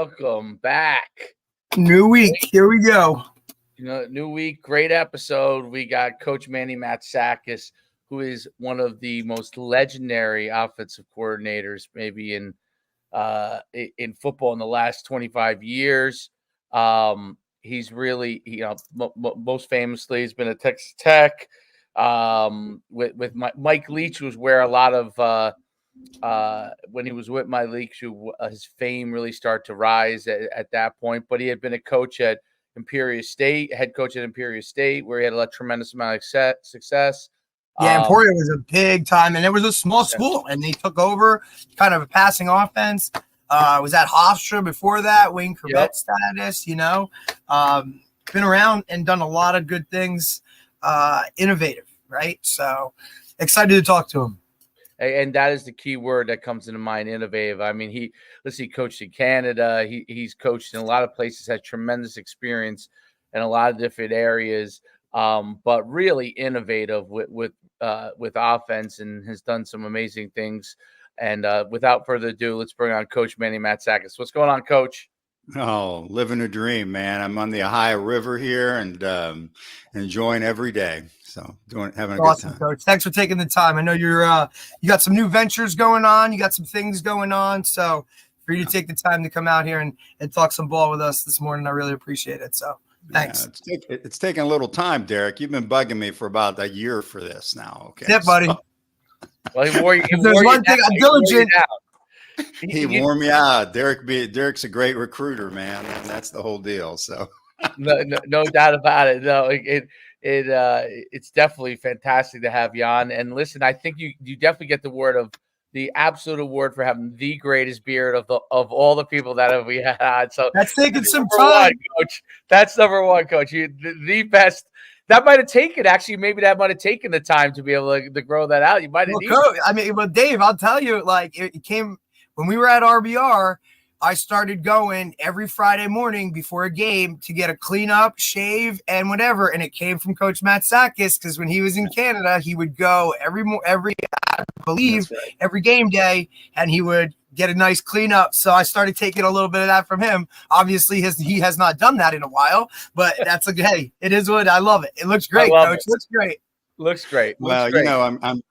Welcome back. New week. Here we go. New week, great episode. We got Coach Manny Matsakis, who is one of the most legendary offensive coordinators, maybe in football in the last 25 years. He's really, most famously, he's been at Texas Tech. With Mike Leach was where a lot of when he was with Mike Leach, his fame really started to rise at that point. But he had been a coach at Imperial State, head coach at Imperial State, where he had a tremendous amount of success. Yeah, Emporia was a big time, and it was a small school, and they took over kind of a passing offense. Was at Hofstra before that, Wayne Corbett status, been around and done a lot of good things, innovative, right? So excited to talk to him. And that is the key word that comes into mind, innovative. I mean, he coached in Canada. He's coached in a lot of places, has tremendous experience in a lot of different areas, but really innovative with offense, and has done some amazing things. And without further ado, let's bring on Coach Manny Matsakis. What's going on, Coach? Oh, living a dream, man. I'm on the Ohio River here and enjoying every day. So having a good time. Coach. Thanks for taking the time. I know you got some new ventures going on. You got some things going on. So for you to take the time to come out here and talk some ball with us this morning, I really appreciate it. So thanks. Yeah, it's taking a little time, Derek. You've been bugging me for about a year for this now. Okay. Yeah, buddy. Well, there's one thing, I'm diligent. He wore me out. Derek's a great recruiter, man, and that's the whole deal. So no doubt about it. No, it's definitely fantastic to have you on. And listen, I think you definitely get the absolute award for having the greatest beard of all the people that we had. So that's taking some time, Coach. That's number one, Coach. You the best. That might have taken the time to be able to grow that out. You might have. Dave, I'll tell you, it came when we were at RBR. I started going every Friday morning before a game to get a cleanup, shave, and whatever. And it came from Coach Matsakis, because when he was in Canada, he would go every game day, and he would get a nice cleanup. So I started taking a little bit of that from him. Obviously, he has not done that in a while, but that's hey, it is what I love it. It looks great, Coach. It looks great. Looks great. Well,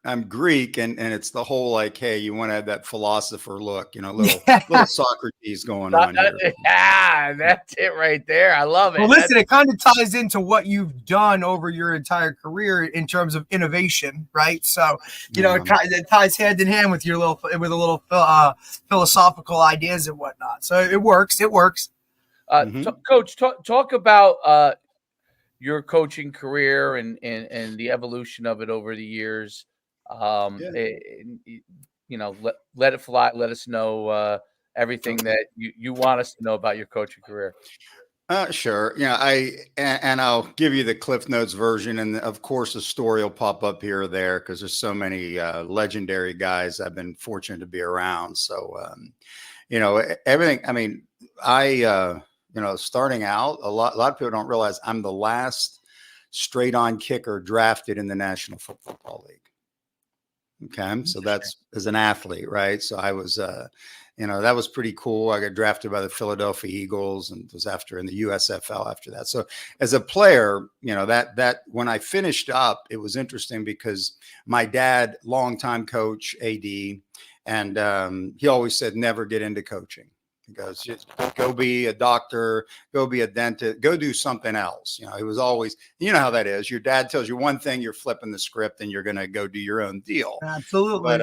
I'm Greek, and it's the whole hey, you want to have that philosopher look, little Socrates going on here. Yeah, that's it right there. I love it. Well, listen, it kind of ties into what you've done over your entire career in terms of innovation, right? So, it ties hand in hand with little philosophical ideas and whatnot. So it works. It works. Coach, talk about your coaching career and the evolution of it over the years. Let it fly. Let us know everything that you want us to know about your coaching career. Sure. I'll give you the Cliff Notes version, and of course, a story will pop up here or there because there's so many legendary guys I've been fortunate to be around. So, everything. I mean, starting out, a lot of people don't realize I'm the last straight-on kicker drafted in the National Football League. Okay, so that's as an athlete, right? So I was, that was pretty cool. I got drafted by the Philadelphia Eagles and was in the USFL after that. So as a player, that when I finished up, it was interesting because my dad, longtime coach, AD, and he always said, never get into coaching. He goes, just go be a doctor, go be a dentist, go do something else. It was always, how that is. Your dad tells you one thing, you're flipping the script and you're going to go do your own deal. Absolutely.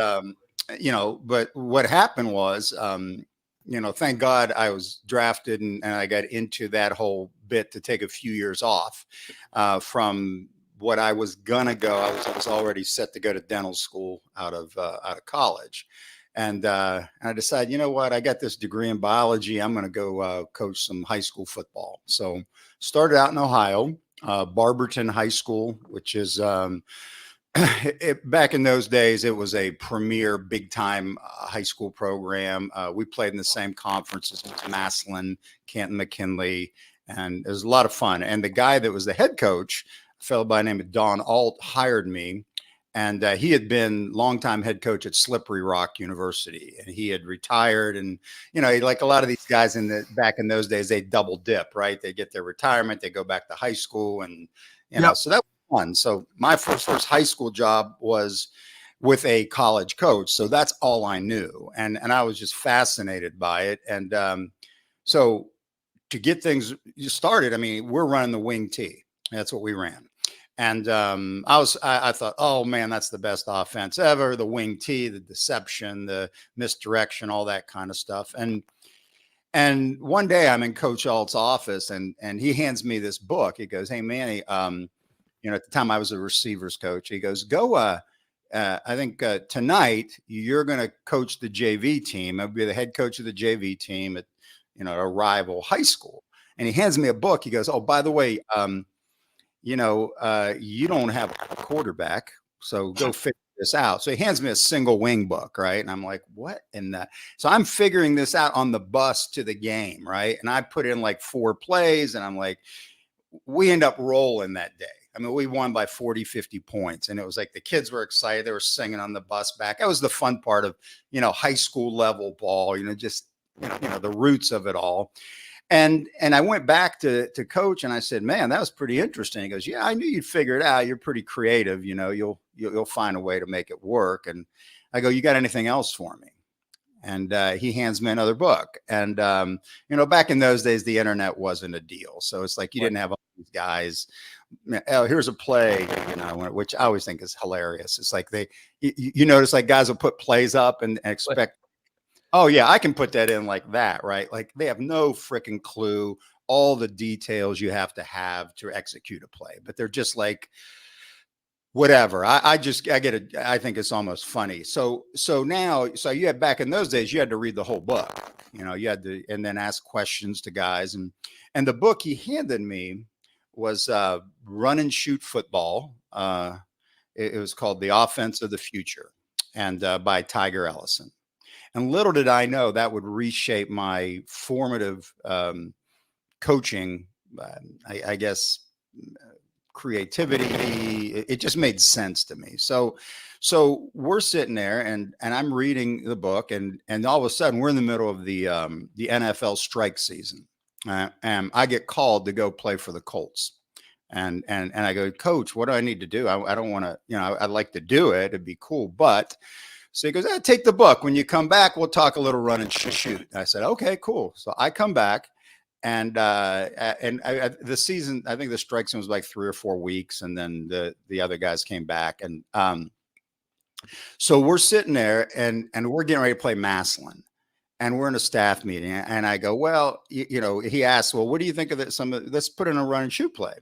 But what happened was, thank God I was drafted and I got into that whole bit to take a few years off from what I was going to go. I was already set to go to dental school out of college. And I decided, you know what, I got this degree in biology. I'm going to go coach some high school football. So started out in Ohio, Barberton High School, which is back in those days, it was a premier big time high school program. We played in the same conferences as Massillon, Canton, McKinley, and it was a lot of fun. And the guy that was the head coach, a fellow by the name of Don Alt, hired me. And he had been longtime head coach at Slippery Rock University, and he had retired. And, you know, like a lot of these guys back in those days, they double dip, right? They get their retirement, they go back to high school, and, you know, so that was fun. So my first high school job was with a college coach. So that's all I knew. And I was just fascinated by it. And so to get things started, I mean, we're running the wing T. That's what we ran. And I thought, oh man, that's the best offense ever. The wing T, the deception, the misdirection, all that kind of stuff. And one day I'm in Coach Alt's office, and he hands me this book. He goes, "Hey Manny, you know, at the time I was a receivers coach. He goes, go. I think tonight you're going to coach the JV team. I'll be the head coach of the JV team at, you know, a rival high school." And he hands me a book. He goes, "Oh, by the way, you know, you don't have a quarterback, so go figure this out." So he hands me a single wing book, right? And I'm like, what in that? So I'm figuring this out on the bus to the game, right? And I put in like 4 plays, and I'm like, we end up rolling that day. I mean, we won by 40, 50 points. And it was like the kids were excited. They were singing on the bus back. That was the fun part of, you know, high school level ball, you know, just, you know, the roots of it all. And I went back to coach, and I said, "Man, that was pretty interesting." He goes, "Yeah, I knew you'd figure it out. You're pretty creative. You know, you'll find a way to make it work." And I go, "You got anything else for me?" And he hands me another book. And, you know, back in those days, the internet wasn't a deal. So it's like you didn't have all these guys. Oh, here's a play, you know, which I always think is hilarious. It's like you notice like guys will put plays up and expect, oh yeah, I can put that in like that, right? Like they have no freaking clue all the details you have to execute a play, but they're just like, whatever. I get it. I think it's almost funny. So you had, back in those days, you had to read the whole book, you know, you had to, and then ask questions to guys. And the book he handed me was Run and Shoot Football. It was called The Offense of the Future, and by Tiger Ellison. And little did I know that would reshape my formative coaching, I guess, creativity. It just made sense to me. So we're sitting there, and I'm reading the book, and all of a sudden we're in the middle of the NFL strike season, and I get called to go play for the Colts. And I go, "Coach, what do I need to do? I don't want to, you know, I'd like to do it. It'd be cool, but." So he goes, "Take the book. When you come back, we'll talk a little run and shoot." I said, "Okay, cool." So I come back, and the season, I think the strike zone was like 3 or 4 weeks, and then the other guys came back, and so we're sitting there, and we're getting ready to play Massillon, and we're in a staff meeting, and I go, "Well, you know," he asked, "Well, what do you think of this? Let's put in a run and shoot play."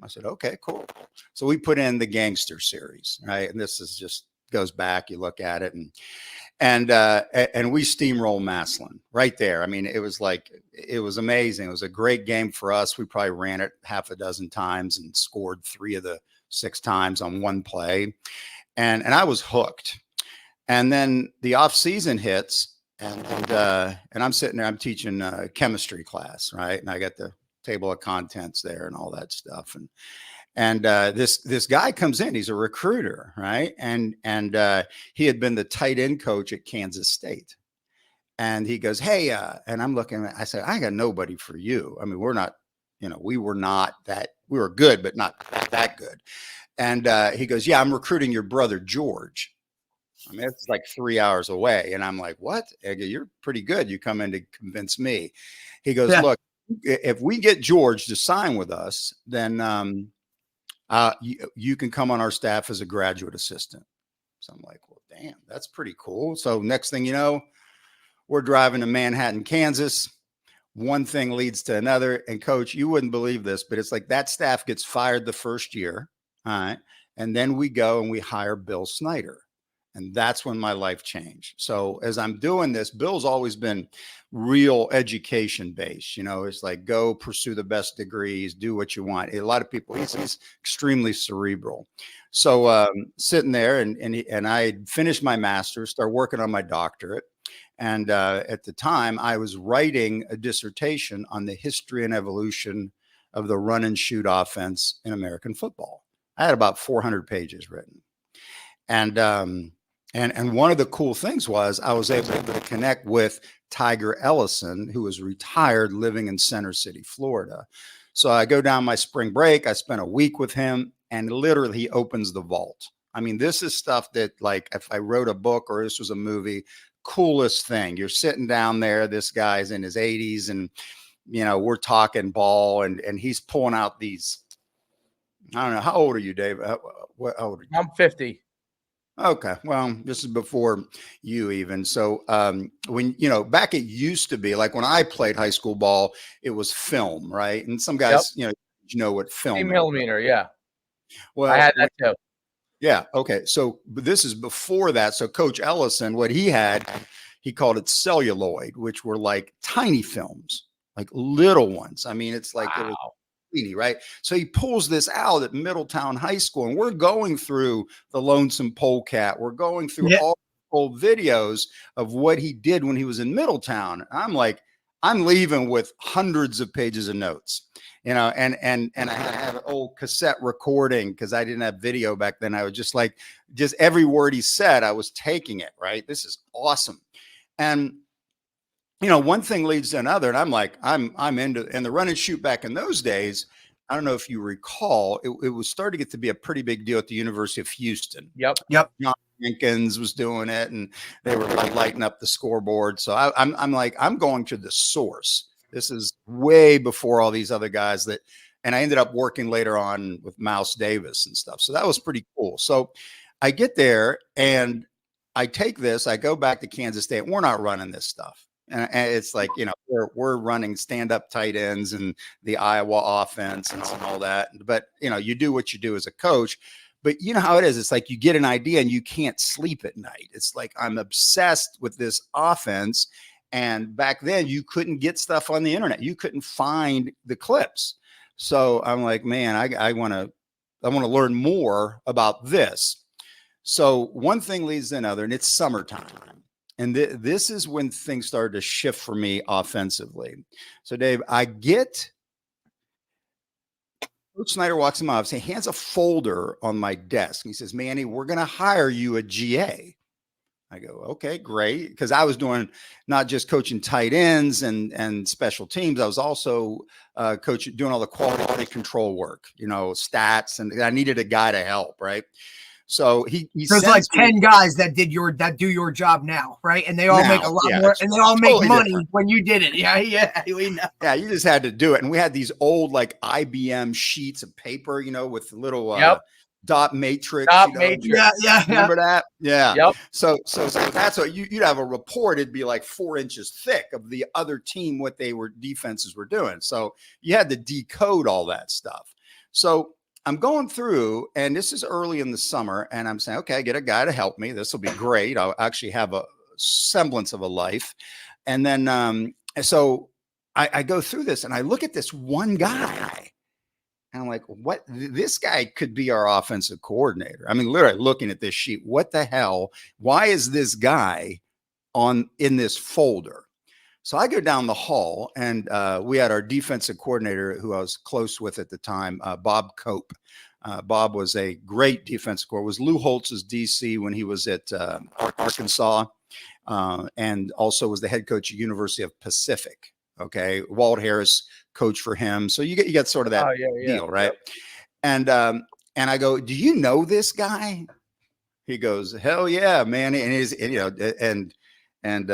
I said, "Okay, cool." So we put in the Gangster series, right? And this is just goes back, you look at it, and we steamroll Massillon right there. I mean, it was amazing. It was a great game for us. We probably ran it half a dozen times and scored 3 of the 6 times on one play. And I was hooked. And then the off season hits, and I'm sitting there, I'm teaching chemistry class, right? And I got the table of contents there and all that stuff. And this guy comes in, he's a recruiter, right? And he had been the tight end coach at Kansas State. And he goes, "Hey," and I'm looking, I said, "I got nobody for you. I mean, we're not, you know, we were good, but not that good." And he goes, "Yeah, I'm recruiting your brother, George." I mean, it's like 3 hours away. And I'm like, "What?" I go, "You're pretty good. You come in to convince me." He goes, "Look, if we get George to sign with us, then you can come on our staff as a graduate assistant." So I'm like, "Well, damn, that's pretty cool." So next thing you know, we're driving to Manhattan, Kansas. One thing leads to another. And coach, you wouldn't believe this, but it's like that staff gets fired the first year. All right. And then we go and we hire Bill Snyder. And that's when my life changed. So as I'm doing this, Bill's always been real education based. You know, it's like, go pursue the best degrees, do what you want. A lot of people, he's extremely cerebral. So sitting there, and I finished my master's, started working on my doctorate. And at the time, I was writing a dissertation on the history and evolution of the run and shoot offense in American football. I had about 400 pages written. And one of the cool things was I was able to connect with Tiger Ellison, who was retired, living in Center City, Florida. So I go down my spring break. I spent a week with him, and literally he opens the vault. I mean, this is stuff that, like, if I wrote a book or this was a movie, coolest thing. You're sitting down there. This guy's in his 80s, and we're talking ball, and he's pulling out these. I don't know. How old are you, Dave? How old are you? I'm 50. Okay. Well, this is before you even. So when, back it used to be like when I played high school ball, it was film, right? And some guys, what film 50 is, millimeter. right? Yeah. Well, I had that too. Yeah. Okay. So but this is before that. So Coach Ellison, what he had, he called it celluloid, which were like tiny films, like little ones. I mean, it's like it was teeny, right? So he pulls this out at Middletown High School, and we're going through the Lonesome Polecat. We're going through all old videos of what he did when he was in Middletown. I'm like, I'm leaving with hundreds of pages of notes, and I have an old cassette recording because I didn't have video back then. I was just every word he said, I was taking it, right? This is awesome. And one thing leads to another, and I'm like, I'm into, and the run and shoot back in those days, I don't know if you recall, it was starting to get to be a pretty big deal at the University of Houston. Yep. John Jenkins was doing it, and they were like lighting up the scoreboard. So I'm like, I'm going to the source. This is way before all these other guys and I ended up working later on with Mouse Davis and stuff. So that was pretty cool. So I get there and I take this, I go back to Kansas State. We're not running this stuff. And it's like, we're running stand-up tight ends and the Iowa offense and all that. But, you do what you do as a coach. But you know how it is. It's like you get an idea and you can't sleep at night. It's like I'm obsessed with this offense. And back then you couldn't get stuff on the internet. You couldn't find the clips. So I'm like, man, I want to learn more about this. So one thing leads to another, and it's summertime. And this is when things started to shift for me offensively. So, Dave, Coach Snyder walks in my office. He hands a folder on my desk. He says, Manny, we're going to hire you a GA. I go, okay, great. Because I was doing not just coaching tight ends and special teams. I was also doing all the quality control work, stats. And I needed a guy to help, right? So there's like 10 guys that do your job now, right? And they all make a lot more, and they all make money different when you did it. Yeah, we know. Yeah, you just had to do it. And we had these old like IBM sheets of paper, with little dot matrix. Yeah. Remember that? Yeah. Yep. So that's what you'd have a report. It'd be like 4 inches thick of the other team, what defenses were doing. So you had to decode all that stuff. So I'm going through, and this is early in the summer, and I'm saying, okay, I get a guy to help me. This will be great. I'll actually have a semblance of a life. And then, so I go through this, and I look at this one guy, and I'm like, what? This guy could be our offensive coordinator. I mean, literally looking at this sheet, what the hell? Why is this guy in this folder? So I go down the hall, and we had our defensive coordinator who I was close with at the time, Bob Cope. Bob was a great defensive coordinator. Was Lou Holtz's DC when he was at Arkansas, and also was the head coach at University of Pacific. Okay, Walt Harris coached for him, so you get sort of that deal, right? Yep. And I go, do you know this guy? He goes, hell yeah, man, and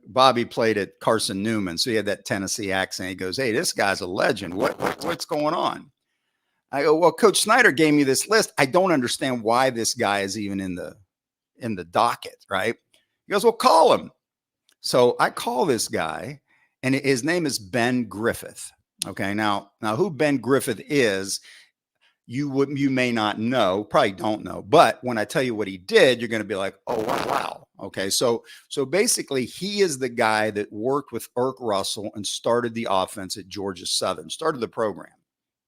Bobby played at Carson Newman, so he had that Tennessee accent. He goes, hey, this guy's a legend. What's going on? I go, well, Coach Snyder gave me this list. I don't understand why this guy is even in the docket, right? He goes, well, call him. So I call this guy, and his name is Ben Griffith. Okay, now who Ben Griffith is, you may not know, probably don't know, but when I tell you what he did, you're going to be like, oh, wow. Okay. So basically he is the guy that worked with Irk Russell and started the offense at Georgia Southern, started the program.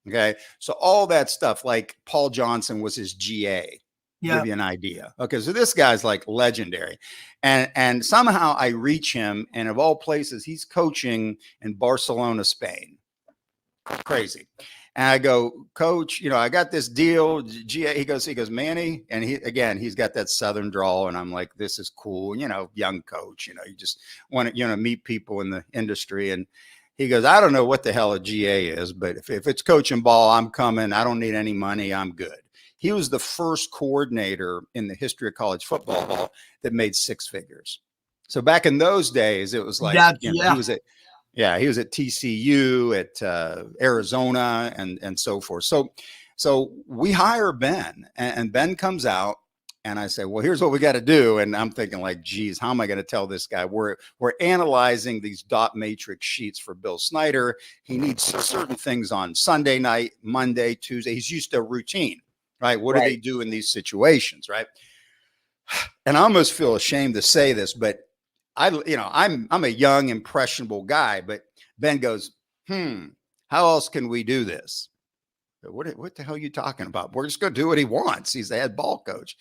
Okay. So all that stuff, like Paul Johnson was his GA. Give you an idea. Okay. So this guy's like legendary. And somehow I reach him, and of all places, he's coaching in Barcelona, Spain. Crazy. And I go, Coach, I got this deal. GA, he goes, Manny. And he's got that Southern drawl. And I'm like, this is cool. Young coach, you just want to, meet people in the industry. And he goes, I don't know what the hell a GA is, but if it's coaching ball, I'm coming. I don't need any money. I'm good. He was the first coordinator in the history of college football that made six figures. So back in those days, it was like, he was at TCU, at Arizona, and so forth. So we hire Ben, and Ben comes out, and I say, well, here's what we got to do. And I'm thinking like, geez, how am I going to tell this guy? We're analyzing these dot matrix sheets for Bill Snyder. He needs certain things on Sunday night, Monday, Tuesday. He's used to a routine, right? What do they do in these situations, right? And I almost feel ashamed to say this, but I'm a young, impressionable guy. But Ben goes, how else can we do this? What the hell are you talking about? We're just going to do what he wants. He's the head ball coach.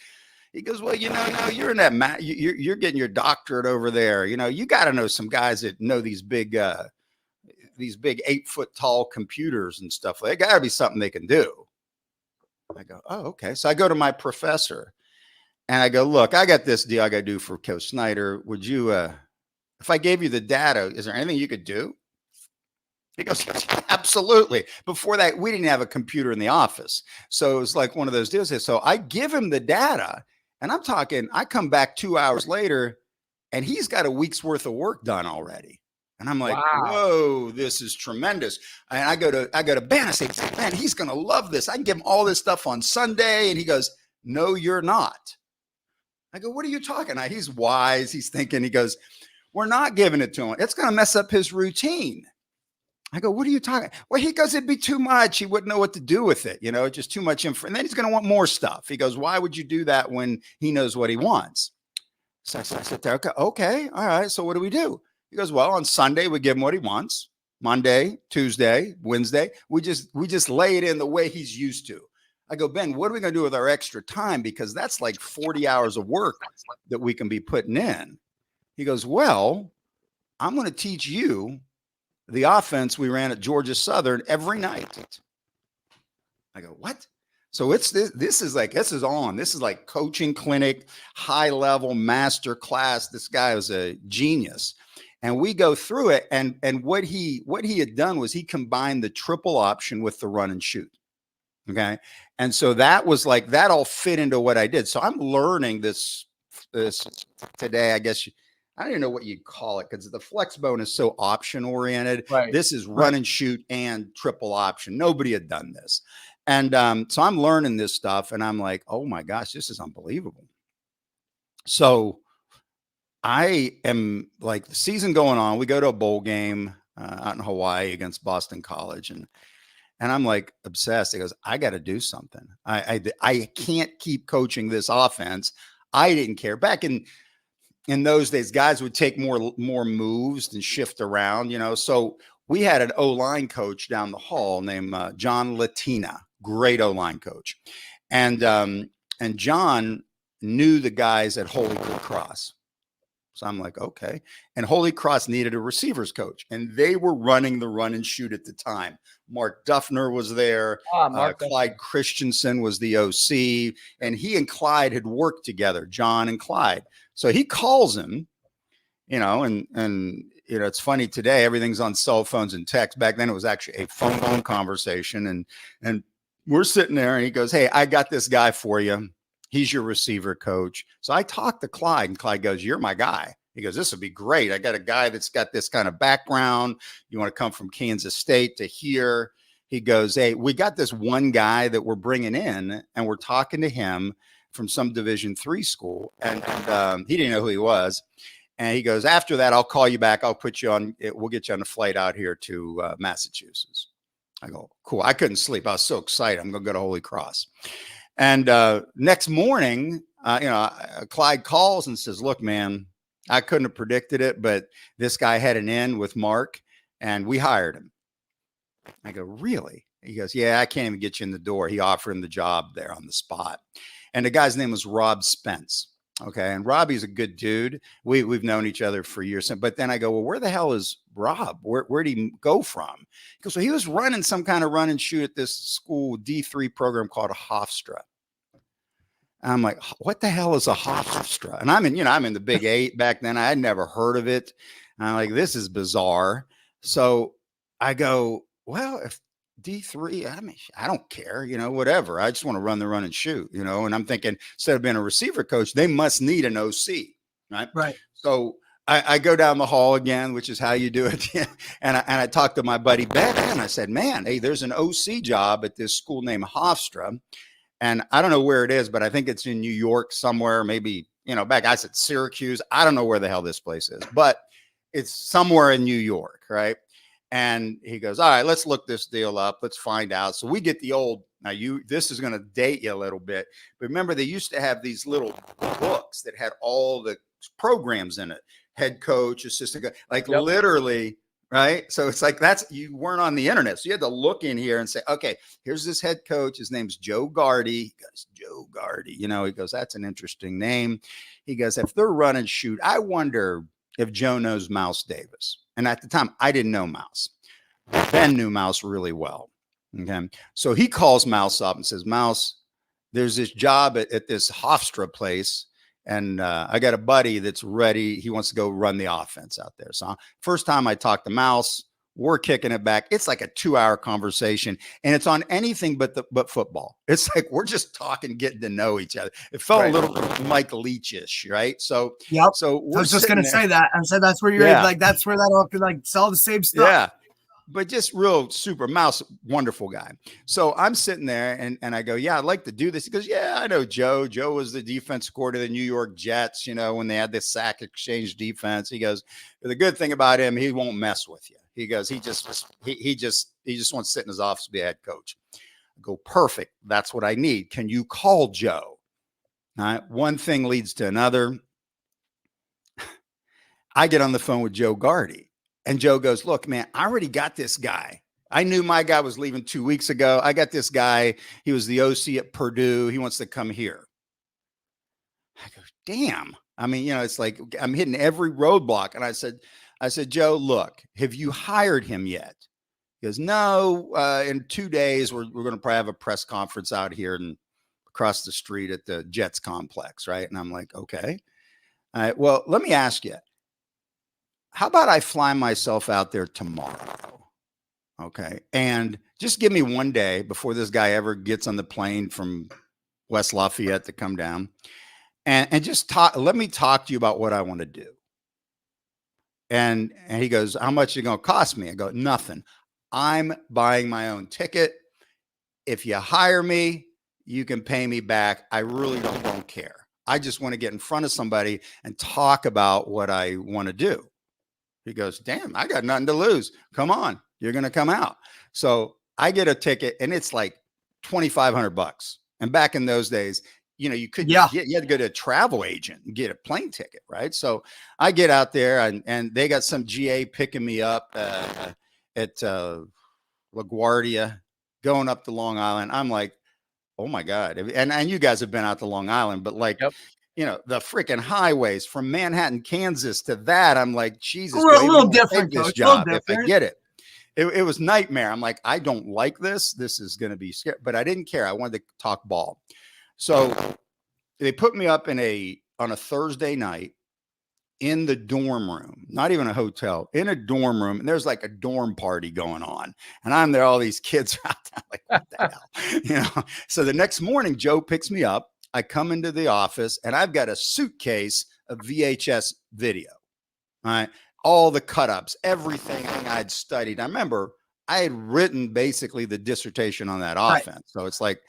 He goes, well, now you're in that you're getting your doctorate over there. You got to know some guys that know these big 8-foot tall computers and stuff. They got to be something they can do. I go, oh, okay. So I go to my professor and I go, look, I got this deal I got to do for Coach Snyder. Would you, if I gave you the data, is there anything you could do? He goes, absolutely. Before that, we didn't have a computer in the office. So it was like one of those deals. So I give him the data, and I'm talking, I come back 2 hours later, and he's got a week's worth of work done already. And I'm like, whoa, this is tremendous. And I go to Ben, I say, man, he's going to love this. I can give him all this stuff on Sunday. And he goes, no, you're not. I go, what are you talking about? He's wise. He's thinking, he goes, we're not giving it to him. It's going to mess up his routine. I go, what are you talking? Well, he goes, it'd be too much. He wouldn't know what to do with it. Just too much info. And then he's going to want more stuff. He goes, why would you do that when he knows what he wants? So I sit there. Okay. All right. So what do we do? He goes, well, on Sunday, we give him what he wants. Monday, Tuesday, Wednesday, we just lay it in the way he's used to. I go, Ben, what are we going to do with our extra time? Because that's like 40 hours of work that we can be putting in. He goes, well, I'm going to teach you the offense we ran at Georgia Southern every night. I go, what? So this is like coaching clinic, high level master class. This guy was a genius. And we go through it. And what he had done was he combined the triple option with the run and shoot. Okay. And so that was like, that all fit into what I did. So I'm learning this today, I guess. I don't even know what you'd call it because the flex bone is so option oriented. Right. This is run and shoot and triple option. Nobody had done this. And so I'm learning this stuff and I'm like, oh my gosh, this is unbelievable. So I am like the season going on. We go to a bowl game out in Hawaii against Boston College. And I'm like obsessed. He goes, I got to do something. I can't keep coaching this offense. I didn't care. Back in those days, guys would take more moves and shift around, So we had an O-line coach down the hall named John Latina, great O-line coach. And John knew the guys at Holy Cross. So I'm like, okay. And Holy Cross needed a receivers coach, and they were running the run and shoot at the time. Mark Duffner was there. Clyde Christensen was the OC, and he and Clyde had worked together, John and Clyde. So he calls him, and it's funny today, everything's on cell phones and text. Back then it was actually a phone conversation. And we're sitting there and he goes, hey, I got this guy for you. He's your receiver coach. So I talked to Clyde, and Clyde goes, you're my guy. He goes, this would be great. I got a guy that's got this kind of background. You want to come from Kansas State to here. He goes, hey, we got this one guy that we're bringing in, and we're talking to him from some Division III school. And he didn't know who he was. And he goes, after that, I'll call you back. I'll put you on. We'll get you on a flight out here to Massachusetts. I go, cool. I couldn't sleep. I was so excited. I'm going to go to Holy Cross. And next morning, Clyde calls and says, look, man, I couldn't have predicted it, but this guy had an in with Mark and we hired him. I go, really? He goes, yeah, I can't even get you in the door. He offered him the job there on the spot. And the guy's name was Rob Spence. Okay. And Robbie's a good dude. We've known each other for years. But then I go, well, where the hell is Rob? Where'd he go from? He goes, well, he was running some kind of run and shoot at this school D3 program called a Hofstra. I'm like, what the hell is a Hofstra? And I'm in the Big Eight back then. I had never heard of it. And I'm like, this is bizarre. So I go, well, if D3, I mean, I don't care, whatever. I just want to run the run and shoot, and I'm thinking instead of being a receiver coach, they must need an OC. Right. Right. So I go down the hall again, which is how you do it. and I talked to my buddy Ben, and I said, man, hey, there's an OC job at this school named Hofstra. And I don't know where it is, but I think it's in New York somewhere, maybe, back, I said Syracuse. I don't know where the hell this place is, but it's somewhere in New York. Right. And he goes, all right, let's look this deal up. Let's find out. So we get the old, this is going to date you a little bit, but remember they used to have these little books that had all the programs in it. Head coach, assistant coach, literally. Right. So it's like you weren't on the internet. So you had to look in here and say, okay, here's this head coach. His name's Joe Gardy. He goes, Joe Gardy. He goes, that's an interesting name. He goes, if they're run and shoot, I wonder if Joe knows Mouse Davis. And at the time, I didn't know Mouse. Ben knew Mouse really well. Okay. So he calls Mouse up and says, Mouse, there's this job at this Hofstra place. And I got a buddy that's ready. He wants to go run the offense out there. So first time I talked to Mouse, we're kicking it back. It's like a 2-hour conversation, and it's on anything but football. It's like we're just talking, getting to know each other. It felt a little Mike Leach-ish, right? So yep. So I was just gonna say that. I said that's where you're that's where that all could it's all the same stuff. Yeah. But just real super Mouse, wonderful guy. So I'm sitting there and I go, yeah, I'd like to do this. He goes, yeah, I know Joe. Joe was the defense coordinator of the New York Jets, when they had this sack exchange defense. He goes, the good thing about him, he won't mess with you. He goes, he just wants to sit in his office and be a head coach. I go, perfect. That's what I need. Can you call Joe? All right. One thing leads to another. I get on the phone with Joe Gardy. And Joe goes, look, man, I already got this guy. I knew my guy was leaving 2 weeks ago. I got this guy. He was the OC at Purdue. He wants to come here. I go, damn. I mean, it's like I'm hitting every roadblock. And I said, Joe, look, have you hired him yet? He goes, no, in 2 days, we're going to probably have a press conference out here and across the street at the Jets complex. Right. And I'm like, okay. All right. Well, let me ask you. How about I fly myself out there tomorrow? Okay. And just give me one day before this guy ever gets on the plane from West Lafayette to come down and just let me talk to you about what I want to do. And he goes, how much is it going to cost me? I go, nothing. I'm buying my own ticket. If you hire me, you can pay me back. I really don't care. I just want to get in front of somebody and talk about what I want to do. He goes, damn, I got nothing to lose. Come on, you're going to come out. So I get a ticket and it's like $2,500. And back in those days, you couldn't you had to go to a travel agent and get a plane ticket. Right. So I get out there and they got some GA picking me up at LaGuardia going up to Long Island. I'm like, oh my God. And you guys have been out to Long Island, but the freaking highways from Manhattan, Kansas to that. I'm like, Jesus, we're a little different, this job if I get it. It was nightmare. I'm like, I don't like this. This is going to be scary, but I didn't care. I wanted to talk ball. So they put me up on a Thursday night in the dorm room, not even a hotel, in a dorm room. And there's like a dorm party going on. And I'm there. All these kids are out there like, what the hell? So the next morning, Joe picks me up. I come into the office and I've got a suitcase of VHS video. All right. All the cut-ups, everything I'd studied. I remember I had written basically the dissertation on that offense. So it's like,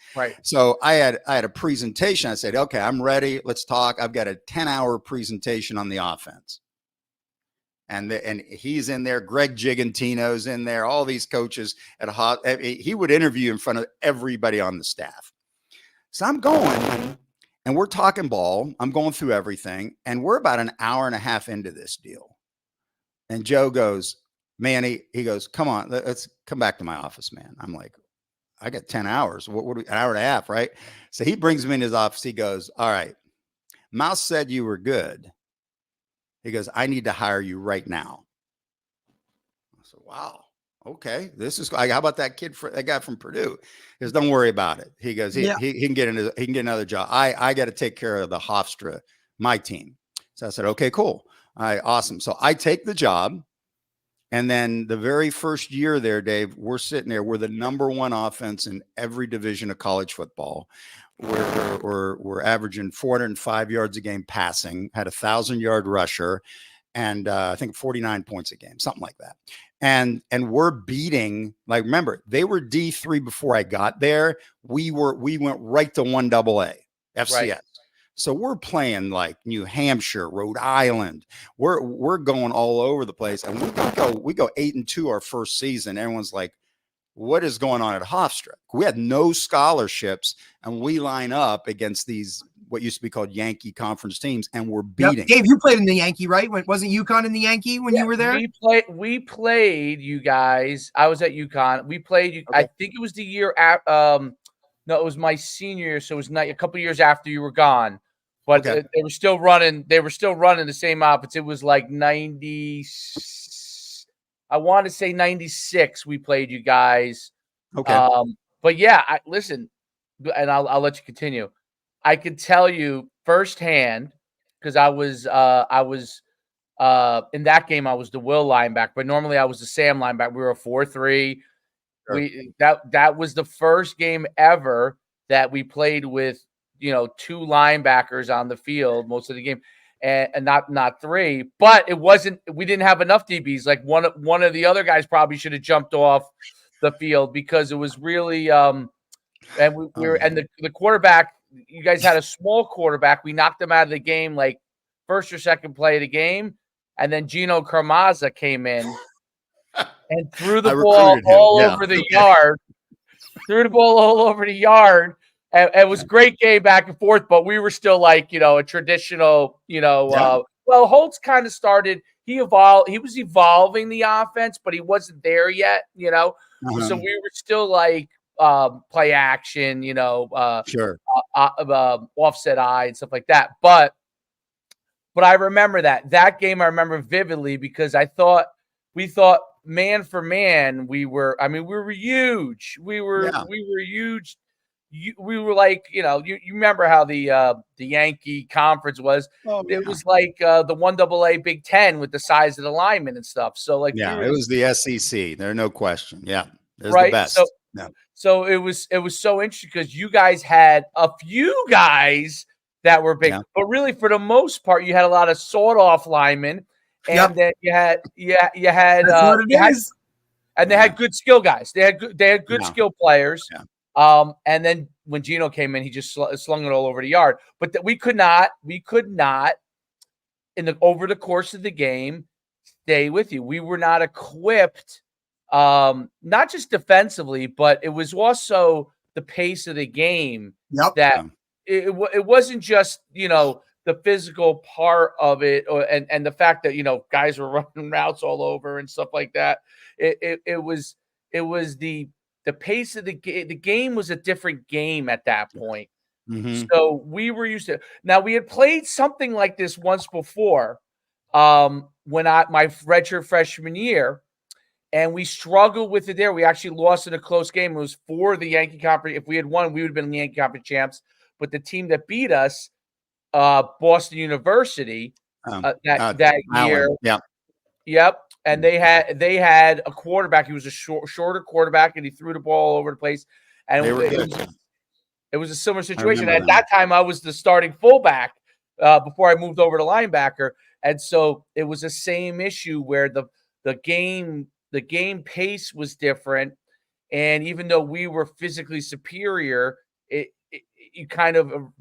so I had a presentation. I said, okay, I'm ready. Let's talk. I've got a 10-hour presentation on the offense. And he's in there. Greg Gigantino's in there. All these coaches he would interview in front of everybody on the staff. So I'm going and we're talking ball. I'm going through everything. And we're about an hour and a half into this deal. And Joe goes, Manny, he goes, come on, let's come back to my office, man. I'm like, I got 10 hours. What an hour and a half, right? So he brings me in his office. He goes, all right, Mouse said you were good. He goes, I need to hire you right now. I said, wow. Okay, this is how about that that guy from Purdue? He goes, don't worry about it. He goes, he can get another job. I got to take care of the Hofstra, my team. So I said, okay, cool. All right, awesome. So I take the job. And then the very first year there, Dave, we're sitting there. We're the #1 offense in every division of college football. We're averaging 405 yards a game passing, had a 1,000-yard rusher, and I think 49 points a game, something like that. And we're beating, like, remember, they were D3 before I got there. We went right to 1AA FCS. Right. So we're playing like New Hampshire, Rhode Island. We're going all over the place, and we go 8-2 our first season. Everyone's like, what is going on at Hofstra? We had no scholarships, and we line up against these what used to be called Yankee Conference teams, and we're beating. Yep. Dave, you played in the Yankee, right? Wasn't UConn in the Yankee when you were there? We played you guys. I was at UConn. We played you. Okay. I think it was the year no, it was my senior year, so it was a couple years after you were gone. But okay. They were still running. They were still running the same offense. It was like 90. I want to say 96. We played you guys. Okay. But yeah, listen, and I'll let you continue. I could tell you firsthand because I was in that game. I was the Will linebacker, but normally I was the Sam linebacker. We were a 4-3. Sure. That was the first game ever that we played with 2 linebackers on the field most of the game, and not 3. But it wasn't. We didn't have enough DBs. Like one of the other guys probably should have jumped off the field because it was really and the quarterback. You guys had a small quarterback. We knocked him out of the game like first or second play of the game, and then Gino Carmazza came in and threw the ball all over the yard. Threw the ball all over the yard. And it was a great game back and forth, but we were still like, a traditional, well, Holtz kind of started, he was evolving the offense, but he wasn't there yet, So we were still like play action, sure. Offset eye and stuff like that. But I remember that game I remember vividly because we thought man for man, we were huge. We were huge. We were like, you remember how the Yankee conference was. It was like the 1AA Big Ten with the size of the linemen and stuff. So like, it was the SEC. There's no question. Yeah. Right. The best. So it was so interesting because you guys had a few guys that were big, but really for the most part, you had a lot of sawed-off linemen, and then you had and they had good skill guys. They had good skill players. Yeah. And then when Gino came in, he just slung it all over the yard. But we could not over the course of the game stay with you. We were not equipped. Not just defensively, but it was also the pace of the game that it wasn't just, the physical part of it and the fact that, guys were running routes all over and stuff like that. It was the pace of the game. The game was a different game at that point. Mm-hmm. So we were used to, now we had played something like this once before when my redshirt freshman year. And we struggled with it there. We actually lost in a close game. It was for the Yankee Conference. If we had won, we would have been the Yankee Conference champs. But the team that beat us, Boston University, that year. Yeah. Yep. And they had a quarterback. He was a shorter quarterback, and he threw the ball all over the place. And it was a similar situation. At that time, I was the starting fullback before I moved over to linebacker. And so it was the same issue where the game pace was different, and even though we were physically superior, they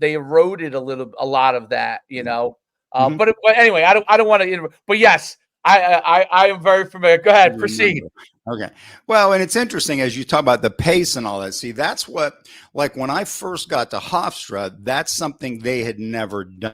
eroded a lot of that, Mm-hmm. But anyway, I don't want to. But yes, I am very familiar. Go ahead, proceed. Okay. Well, and it's interesting as you talk about the pace and all that. See, that's what, like when I first got to Hofstra, that's something they had never done.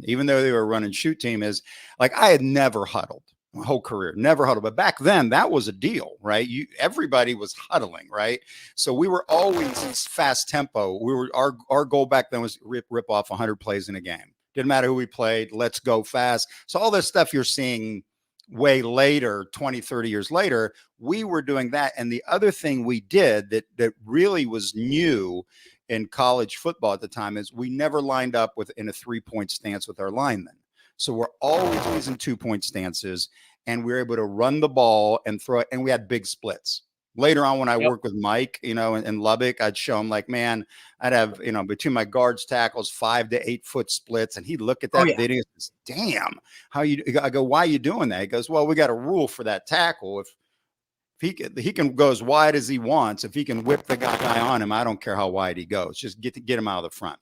Even though they were running shoot team, is like I had never huddled. My whole career, never huddled. But back then, that was a deal, right? Everybody was huddling, right? So we were always in fast tempo. Our goal back then was rip off 100 plays in a game. Didn't matter who we played. Let's go fast. So all this stuff you're seeing way later, 20, 30 years later, we were doing that. And the other thing we did that really was new in college football at the time is we never lined up in a 3-point stance with our linemen. So we're always in 2-point stances, and we were able to run the ball and throw it. And we had big splits. Later on, when I worked with Mike, in Lubbock, I'd show him like, man, I'd have, between my guards tackles, 5 to 8 foot splits. And he'd look at that video and says, damn, I go, why are you doing that? He goes, well, we got a rule for that tackle. If he can go as wide as he wants, if he can whip the guy on him, I don't care how wide he goes, just get him out of the front.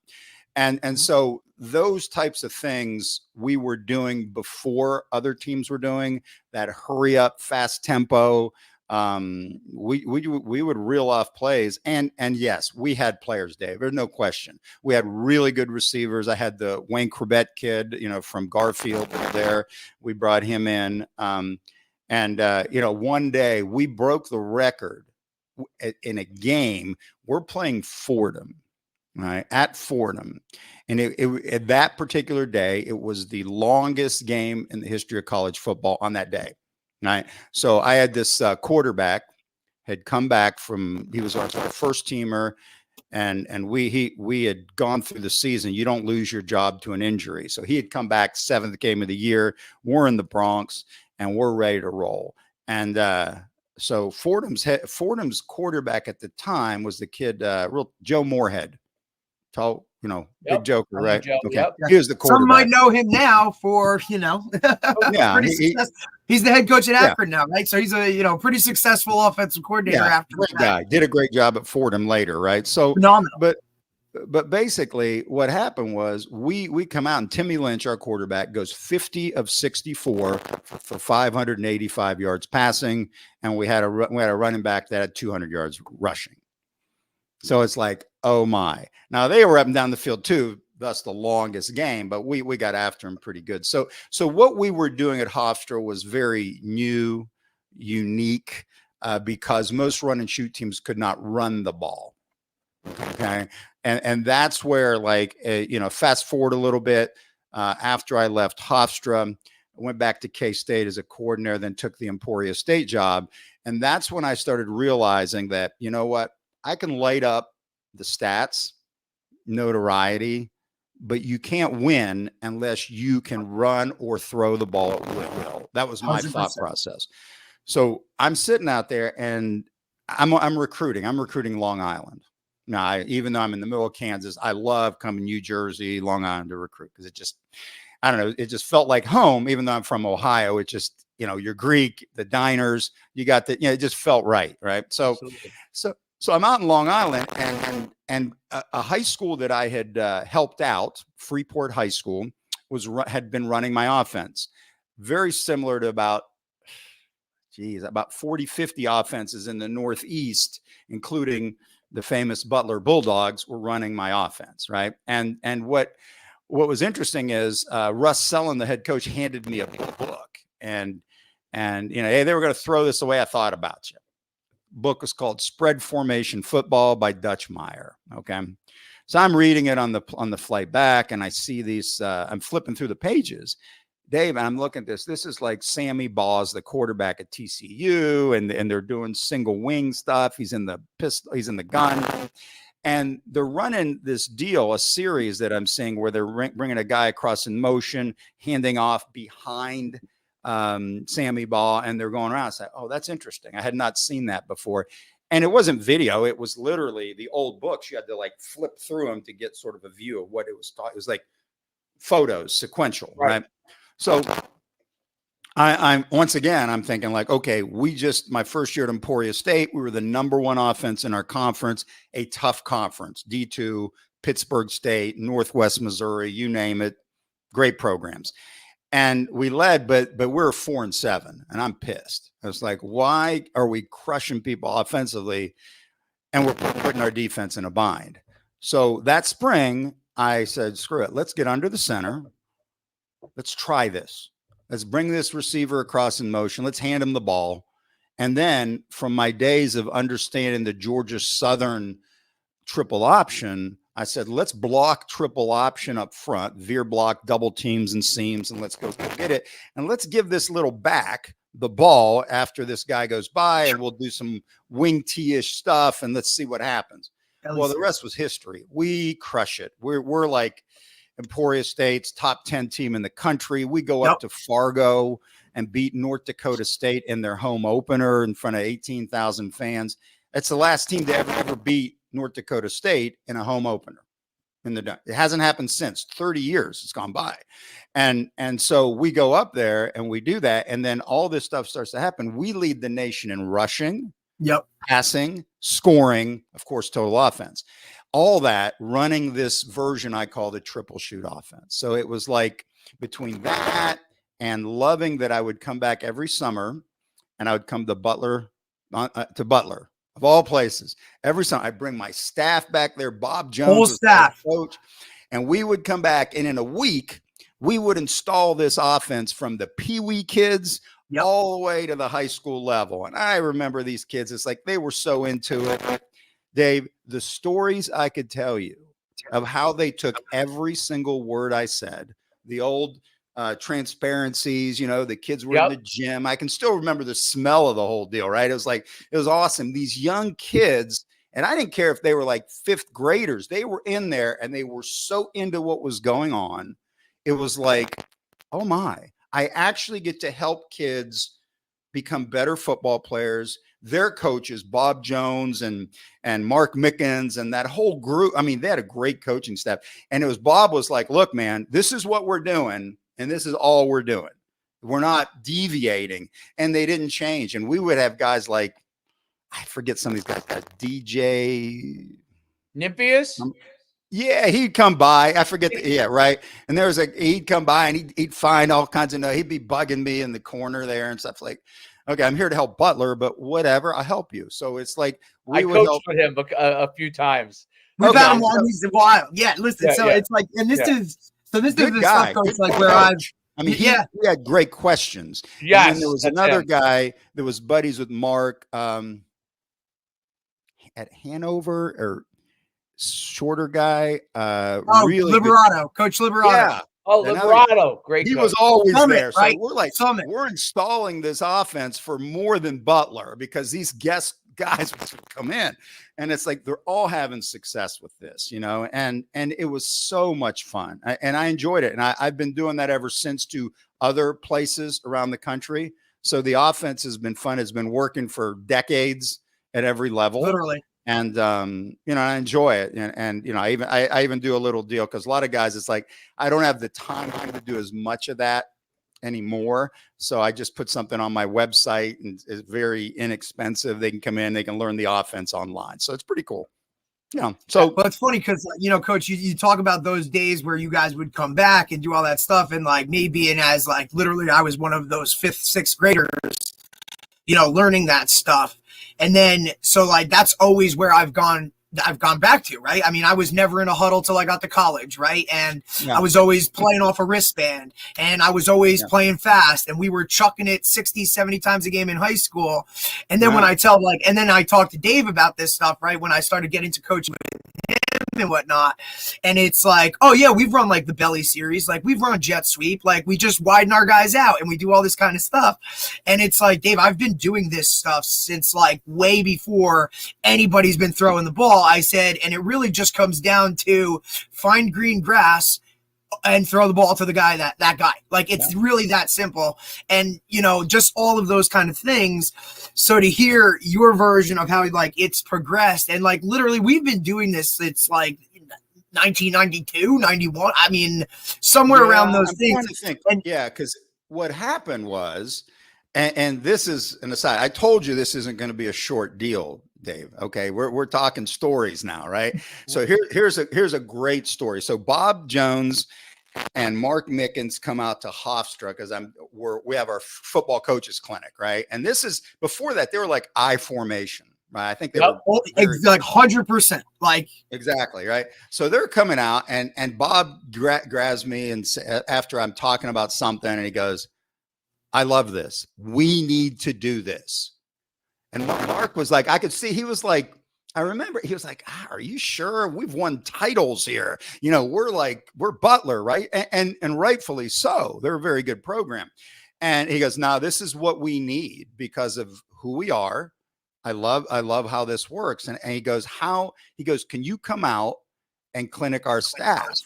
And so those types of things we were doing before other teams were doing, that hurry up, fast tempo. We would reel off plays, and yes, we had players, Dave. There's no question. We had really good receivers. I had the Wayne Corbett kid, from Garfield there. We brought him in. One day we broke the record in a game. We're playing Fordham. Right, at Fordham. And at that particular day, it was the longest game in the history of college football on that day. Right. So I had this quarterback had come back he was our first teamer. And we had gone through the season. You don't lose your job to an injury. So he had come back, 7th game of the year. We're in the Bronx and we're ready to roll. And so Fordham's quarterback at the time was the kid, Joe Moorhead. Tall, big joker, right? Joe, okay. Yep. Here's the quarterback. Some might know him now for, yeah, he's the head coach at Akron now, right? So he's a, pretty successful offensive coordinator after great guy. Did a great job at Fordham later, right? So phenomenal. But basically what happened was we come out and Timmy Lynch, our quarterback, goes 50 of 64 for 585 yards passing, and we had a running back that had 200 yards rushing. So it's like, oh my. Now they were up and down the field too, thus the longest game, but we got after him pretty good. So what we were doing at Hofstra was very new, unique, because most run and shoot teams could not run the ball. Okay. And that's where, fast forward a little bit, after I left Hofstra, I went back to K-State as a coordinator, then took the Emporia State job. And that's when I started realizing that, you know what, I can light up the stats, notoriety, but you can't win unless you can run or throw the ball at will. That was my 100%. Thought process. So I'm sitting out there and I'm recruiting. I'm recruiting Long Island. Now, even though I'm in the middle of Kansas, I love coming New Jersey, Long Island to recruit because it just, I don't know, it just felt like home. Even though I'm from Ohio, it just, you're Greek, the diners, you got the, it just felt right, right? So I'm out in Long Island, and a high school that I had helped out, Freeport High School, had been running my offense, very similar to about 40, 50 offenses in the Northeast, including the famous Butler Bulldogs, were running my offense, right? And what was interesting is Russ Sullen, the head coach, handed me a book, and hey, they were going to throw this away. I thought about you. Book was called Spread Formation Football by Dutch Meyer. Okay. So I'm reading it on the flight back, and I see these, I'm flipping through the pages, Dave, and I'm looking at this. This is like Sammy Baugh, the quarterback at TCU, and they're doing single wing stuff. He's in the pistol, he's in the gun, and they're running this deal, a series that I'm seeing where they're bringing a guy across in motion, handing off behind Sammy Baugh, and they're going around. I said, oh, that's interesting. I had not seen that before. And it wasn't video. It was literally the old books. You had to flip through them to get sort of a view of what it was taught. It was like photos, sequential, right? So I'm once again, I'm thinking okay, my first year at Emporia State, we were the #1 offense in our conference, a tough conference, D2, Pittsburgh State, Northwest Missouri, you name it, great programs. And we led, but we're 4-7, and I'm pissed. I was like, why are we crushing people offensively and we're putting our defense in a bind? So that spring, I said, screw it. Let's get under the center. Let's try this. Let's bring this receiver across in motion. Let's hand him the ball. And then from my days of understanding the Georgia Southern triple option, I said, let's block triple option up front, veer block, double teams and seams, and let's go get it. And let's give this little back the ball after this guy goes by, and we'll do some wing tee-ish stuff, and let's see what happens. Well, the rest was history. We crush it. We're like Emporia State's top 10 team in the country. We go up to Fargo and beat North Dakota State in their home opener in front of 18,000 fans. It's the last team to ever beat North Dakota State in a home opener. It hasn't happened since 30 years. It's gone by. And so we go up there and we do that. And then all this stuff starts to happen. We lead the nation in rushing, passing, scoring, of course, total offense, all that running this version I call the triple shoot offense. So it was like between that and loving that I would come back every summer and I would come to Butler, of all places. Every summer, I bring my staff back there. Bob Jones, whole staff, coach, and we would come back, and in a week, we would install this offense from the Pee-wee kids all the way to the high school level. And I remember these kids. It's like they were so into it. Dave, the stories I could tell you of how they took every single word I said, the old transparencies, the kids were in the gym. I can still remember the smell of the whole deal, right? It was awesome. These young kids, and I didn't care if they were like fifth graders, they were in there and they were so into what was going on. It was like, oh my, I actually get to help kids become better football players. Their coaches, Bob Jones and Mark Mickens and that whole group. I mean, they had a great coaching staff. And Bob was like, look, man, this is what we're doing. And this is all we're doing. We're not deviating. And they didn't change. And we would have guys like, I forget some of these guys, DJ Nimpius. Yeah, he'd come by. I forget. Right. And he'd come by and he'd find all kinds of, he'd be bugging me in the corner there and stuff like, okay, I'm here to help Butler, but whatever, I'll help you. So it's like I coached with him a few times. We've had him on these a while. Yeah, listen. It's like, and this is the stuff, Coach, like where he had great questions. Yes. And then there was another guy that was buddies with Mark at Hanover, or shorter guy. Really Liberato, Coach Liberato. Yeah. Oh, Liberato, great. He was always there. So right? we're like, we're installing this offense for more than Butler because these guest guys would come in, and it's like they're all having success with this, and it was so much fun, and I enjoyed it, and I've been doing that ever since to other places around the country. So the offense has been fun. It's been working for decades at every level, literally. And I enjoy it, and I even do a little deal because a lot of guys, it's like I don't have the time to do as much of that anymore. So I just put something on my website, and it's very inexpensive. They can come in, they can learn the offense online. So it's pretty cool. So but it's funny because Coach, you talk about those days where you guys would come back and do all that stuff, and like me being as like literally I was one of those 5th, 6th graders, learning that stuff. And then, so like, that's always where I've gone back to, right? I mean, I was never in a huddle till I got to college, right? And I was always playing off a wristband, and I was always playing fast, and we were chucking it 60, 70 times a game in high school. And then when I and then I talked to Dave about this stuff, right? When I started getting to coaching with him and whatnot. And it's like, oh yeah, we've run like the belly series, like we've run jet sweep, like we just widen our guys out and we do all this kind of stuff. And it's like, Dave, I've been doing this stuff since like way before anybody's been throwing the ball. I said, and it really just comes down to find green grass and throw the ball to the guy, that guy. Like, it's really that simple. And, just all of those kind of things. So to hear your version of how like it's progressed, and like literally we've been doing this, it's like 1992, 91. I mean, somewhere around those things. Because what happened was, and this is an aside, I told you this isn't going to be a short deal, Dave. Okay, we're talking stories now, right? So here's a great story. So Bob Jones and Mark Mickens come out to Hofstra because we have our football coaches clinic, right? And this is before that they were like I formation, right? I think they were like 100%, like exactly right. So they're coming out, and Bob grabs me and after I'm talking about something, and he goes, "I love this. We need to do this." And Mark was like, I could see he was like I remember he was like, "Are you sure? We've won titles here. We're Butler, right? And rightfully so. They're a very good program." And he goes, "No, this is what we need because of who we are. I love how this works." And he goes, "Can you come out and clinic our staff?"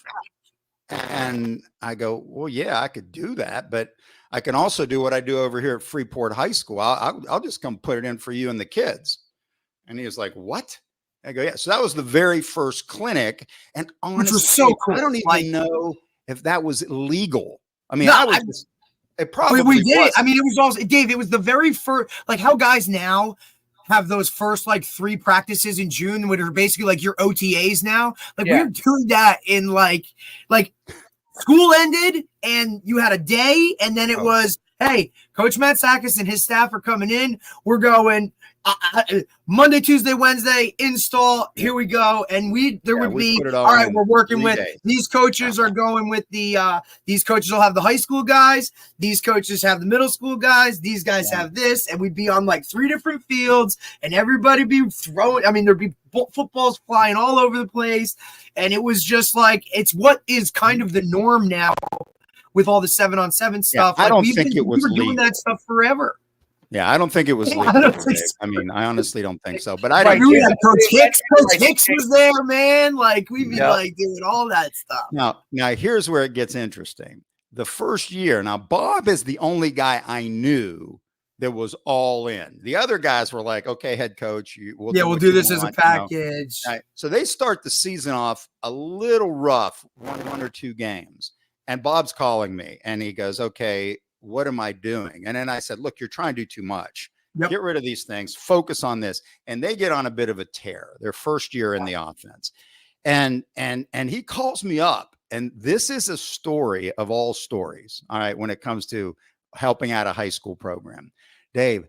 And I go, "Well, yeah, I could do that, but I can also do what I do over here at Freeport High School. I'll just come put it in for you and the kids." And he was like, "What?" I go, "Yeah." So that was the very first clinic. And honestly, which was so cool. I don't even know if that was illegal. I mean, No, it probably we did. was. I mean, it was also, Dave, it was the very first, like how guys now have those first like 3 practices in June, which are basically like your OTAs now. Like we were doing that in like school ended and you had a day, and then it was, hey, Coach Matsakis and his staff are coming in. We're going Monday, Tuesday, Wednesday, install. Here we go. And there would be, all right, we're working with these coaches are going with these coaches will have the high school guys. These coaches have the middle school guys. These guys have this. And we'd be on like 3 different fields and everybody be throwing. I mean, there'd be footballs flying all over the place. And it was just like, it's what is kind of the norm now with all the 7-on-7 stuff. I don't think it was we were doing that stuff forever. Yeah, I don't think it was legal. I mean, I honestly don't think so. But I like, don't. We had Coach Hicks. Coach Hicks was there, man. Like we'd be like doing all that stuff. Now here's where it gets interesting. The first year, now Bob is the only guy I knew that was all in. The other guys were like, "Okay, head coach, we'll do this as a package." Right. So they start the season off a little rough, one or 2 games, and Bob's calling me, and he goes, "Okay, what am I doing?" And then I said, "Look, you're trying to do too much. Get rid of these things, focus on this." And they get on a bit of a tear, their first year in the offense. And he calls me up, and this is a story of all stories. All right. When it comes to helping out a high school program, Dave,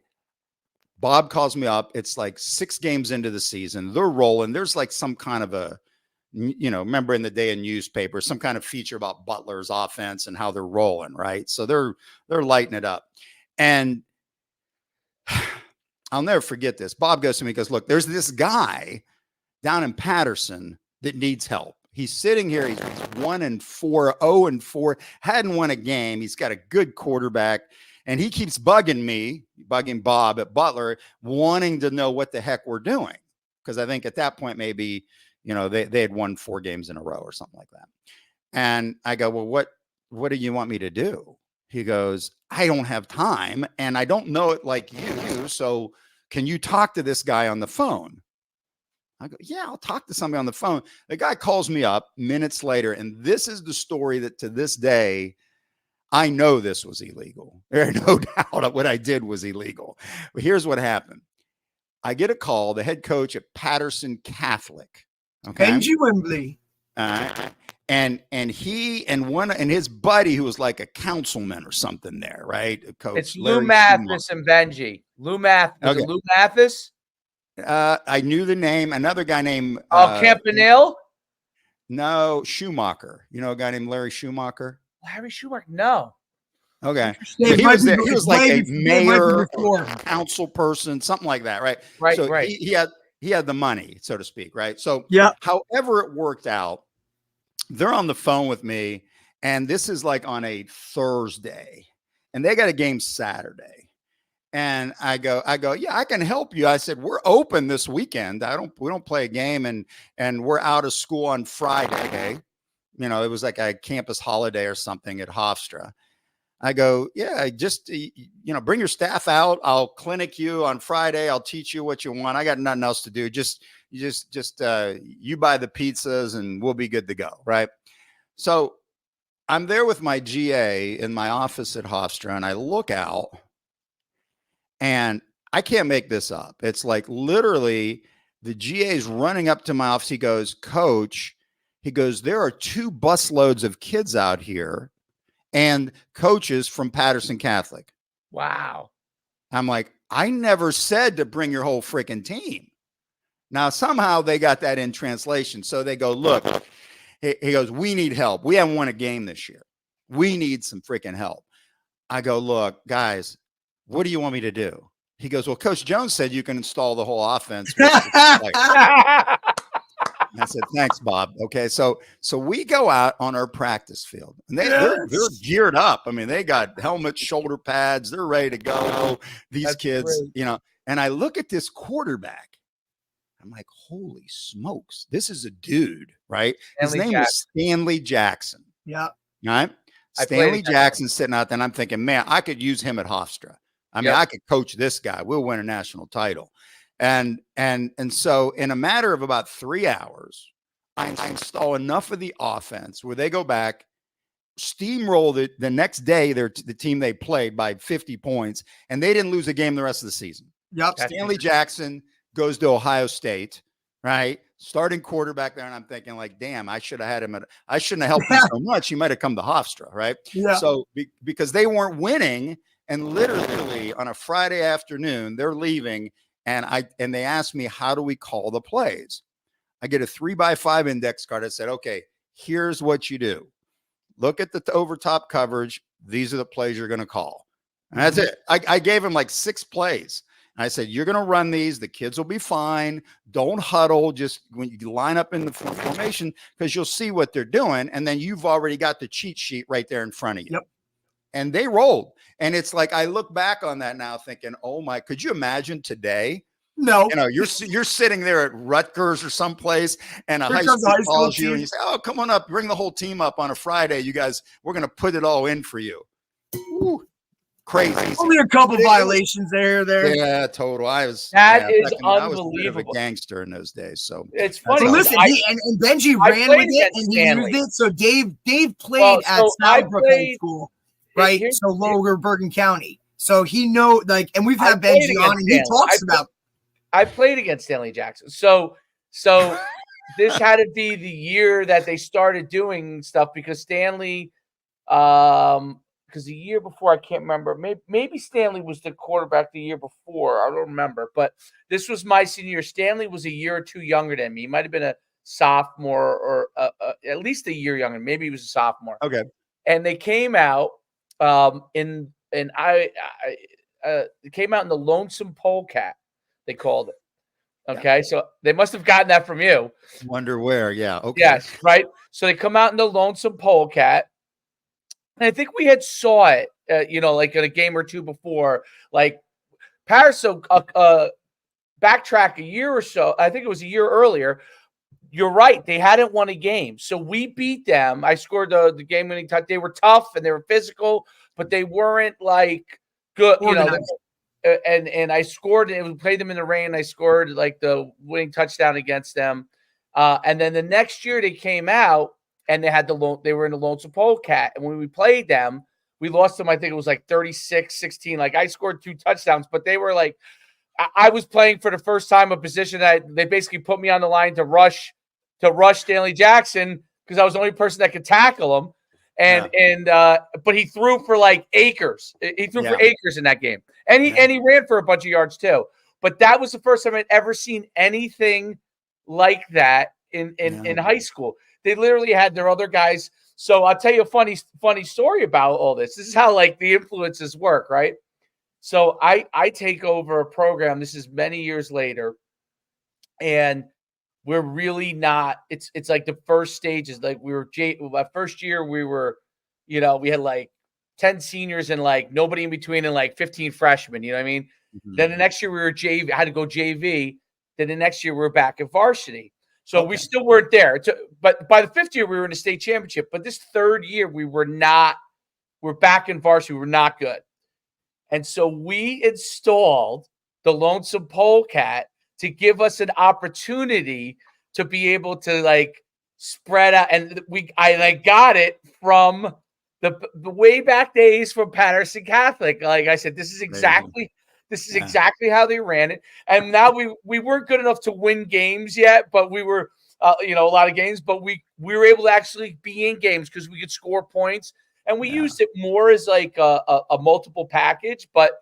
Bob calls me up. It's like 6 games into the season. They're rolling. There's like some kind of a, remember in the day in newspapers, some kind of feature about Butler's offense and how they're rolling, right? So they're lighting it up. And I'll never forget this. Bob goes to me, he goes, "Look, there's this guy down in Patterson that needs help. He's sitting here. He's 1-4, 0-4, hadn't won a game. He's got a good quarterback. And he keeps bugging Bob at Butler, wanting to know what the heck we're doing." Because I think at that point, maybe, they had won 4 games in a row or something like that. And I go, "Well, what do you want me to do?" He goes, "I don't have time and I don't know it like you do. So can you talk to this guy on the phone?" I go, "Yeah, I'll talk to somebody on the phone." The guy calls me up minutes later. And this is the story that to this day, I know this was illegal. There's no doubt what I did was illegal. But here's what happened. I get a call, the head coach at Patterson Catholic. Okay. Benji Wembley. And he and his buddy, who was like a councilman or something there, right? Coach. It's Lou Mathis and Benji. Lou Mathis. Lou Mathis? I knew the name. Another guy named Campanile? No, Schumacher. You know a guy named Larry Schumacher? Larry Schumacher? No. Okay. So he was there. He was like a mayor or council person, something like that, right? Right, so right. He had the money, so to speak, right? So however it worked out, they're on the phone with me, and this is like on a Thursday, and they got a game Saturday. And I go, "Yeah, I can help you." I said, "We're open this weekend. We don't play a game, and we're out of school on Friday." It was like a campus holiday or something at Hofstra. I go, "Yeah, just, bring your staff out. I'll clinic you on Friday. I'll teach you what you want. I got nothing else to do. You buy the pizzas and we'll be good to go." Right. So I'm there with my GA in my office at Hofstra, and I look out, and I can't make this up. It's like literally the GA is running up to my office. He goes, "Coach," he goes, "there are 2 busloads of kids out here and coaches from Patterson Catholic." Wow. I'm like, "I never said to bring your whole freaking team." Now, somehow they got that in translation. So they go, "Look," he goes, "we need help. We haven't won a game this year. We need some freaking help." I go, "Look, guys, what do you want me to do?" He goes, well, Coach Jones said you can install the whole offense. I said, thanks, Bob. Okay, so we go out on our practice field, and they're geared up. I mean, they got helmets, shoulder pads, they're ready to go. These kids, great. And I look at this quarterback. I'm like, holy smokes, this is a dude, right? His name is Stanley Jackson. Yeah. Right? Stanley Jackson sitting out there, and I'm thinking, man, I could use him at Hofstra. I mean, I could coach this guy. We'll win a national title. And so in a matter of about 3 hours, I install enough of the offense where they go back, steamroll the next day, the team they played by 50 points, and they didn't lose a game the rest of the season. Yep. Stanley Jackson goes to Ohio State, right? Starting quarterback there. And I'm thinking like, damn, I should have had him I shouldn't have helped him so much. He might've come to Hofstra, right? Yeah. So because they weren't winning, and literally on a Friday afternoon, they're leaving. And they asked me, how do we call the plays? I get a 3x5 index card. I said, okay, here's what you do. Look at the over top coverage. These are the plays you're going to call. And that's it. I gave him like 6 plays. I said, you're going to run these. The kids will be fine. Don't huddle. Just when you line up in the formation, because you'll see what they're doing. And then you've already got the cheat sheet right there in front of you. Yep. And they rolled. And it's like, I look back on that now thinking, oh my, could you imagine today? No. You're sitting there at Rutgers or someplace, and a high school calls you and you say, oh, come on up, bring the whole team up on a Friday. You guys, we're going to put it all in for you. Woo. Crazy. Only a couple violations there. Yeah, total. I was unbelievable. I was a bit of a gangster in those days. So it's funny. So listen, and Benji ran with it and he used it. So Dave played at Snowbrook High School, right? So Lower Bergen County. So he and we've had Benji on, and he talks about. I played against Stanley Jackson. So this had to be the year that they started doing stuff, because Stanley, because the year before, I can't remember. Maybe Stanley was the quarterback the year before. I don't remember. But this was my senior year. Stanley was a year or two younger than me. He might have been a sophomore, or at least a year younger. Maybe he was a sophomore. Okay. And they came out it came out in the Lonesome Polecat, they called it. Okay. Yeah. So they must have gotten that from you. Wonder where. Yeah. Okay. Yes. Right. So they come out in the Lonesome Polecat. And I think we had saw it, like in a game or two before, like Paris. So backtrack a year or so. I think it was a year earlier. You're right. They hadn't won a game. So we beat them. I scored the game-winning touchdown. They were tough and they were physical, but they weren't like good, and I scored, and we played them in the rain. I scored like the winning touchdown against them. And then the next year they came out, and they were in the Lonesome Polecat. And when we played them, we lost them. I think it was like 36-16. Like I scored 2 touchdowns, but they were like, I was playing for the first time a position that they basically put me on the line to rush Stanley Jackson, because I was the only person that could tackle him. But he threw for like acres. He threw for acres in that game. And he ran for a bunch of yards too. But that was the first time I'd ever seen anything like that in high school. They literally had their other guys. So I'll tell you a funny story about all this. This is how like the influences work, right? So I take over a program. This is many years later, and we're really not. It's like the first stages. Like my first year, we were, we had like 10 seniors and like nobody in between, and like 15 freshmen. You know what I mean? Mm-hmm. Then the next year we were JV. I had to go JV. Then the next year we were back at varsity. So we still weren't there. But by the 5th year, we were in the state championship. But this 3rd year, we were not. We're back in varsity. We were not good. And so we installed the Lonesome Polecat to give us an opportunity to be able to like spread out. And I got it from the way back days from Patterson Catholic. Like I said, this is exactly how they ran it. And now we weren't good enough to win games yet, but we were, a lot of games, but we were able to actually be in games because we could score points. And we used it more as like a multiple package, but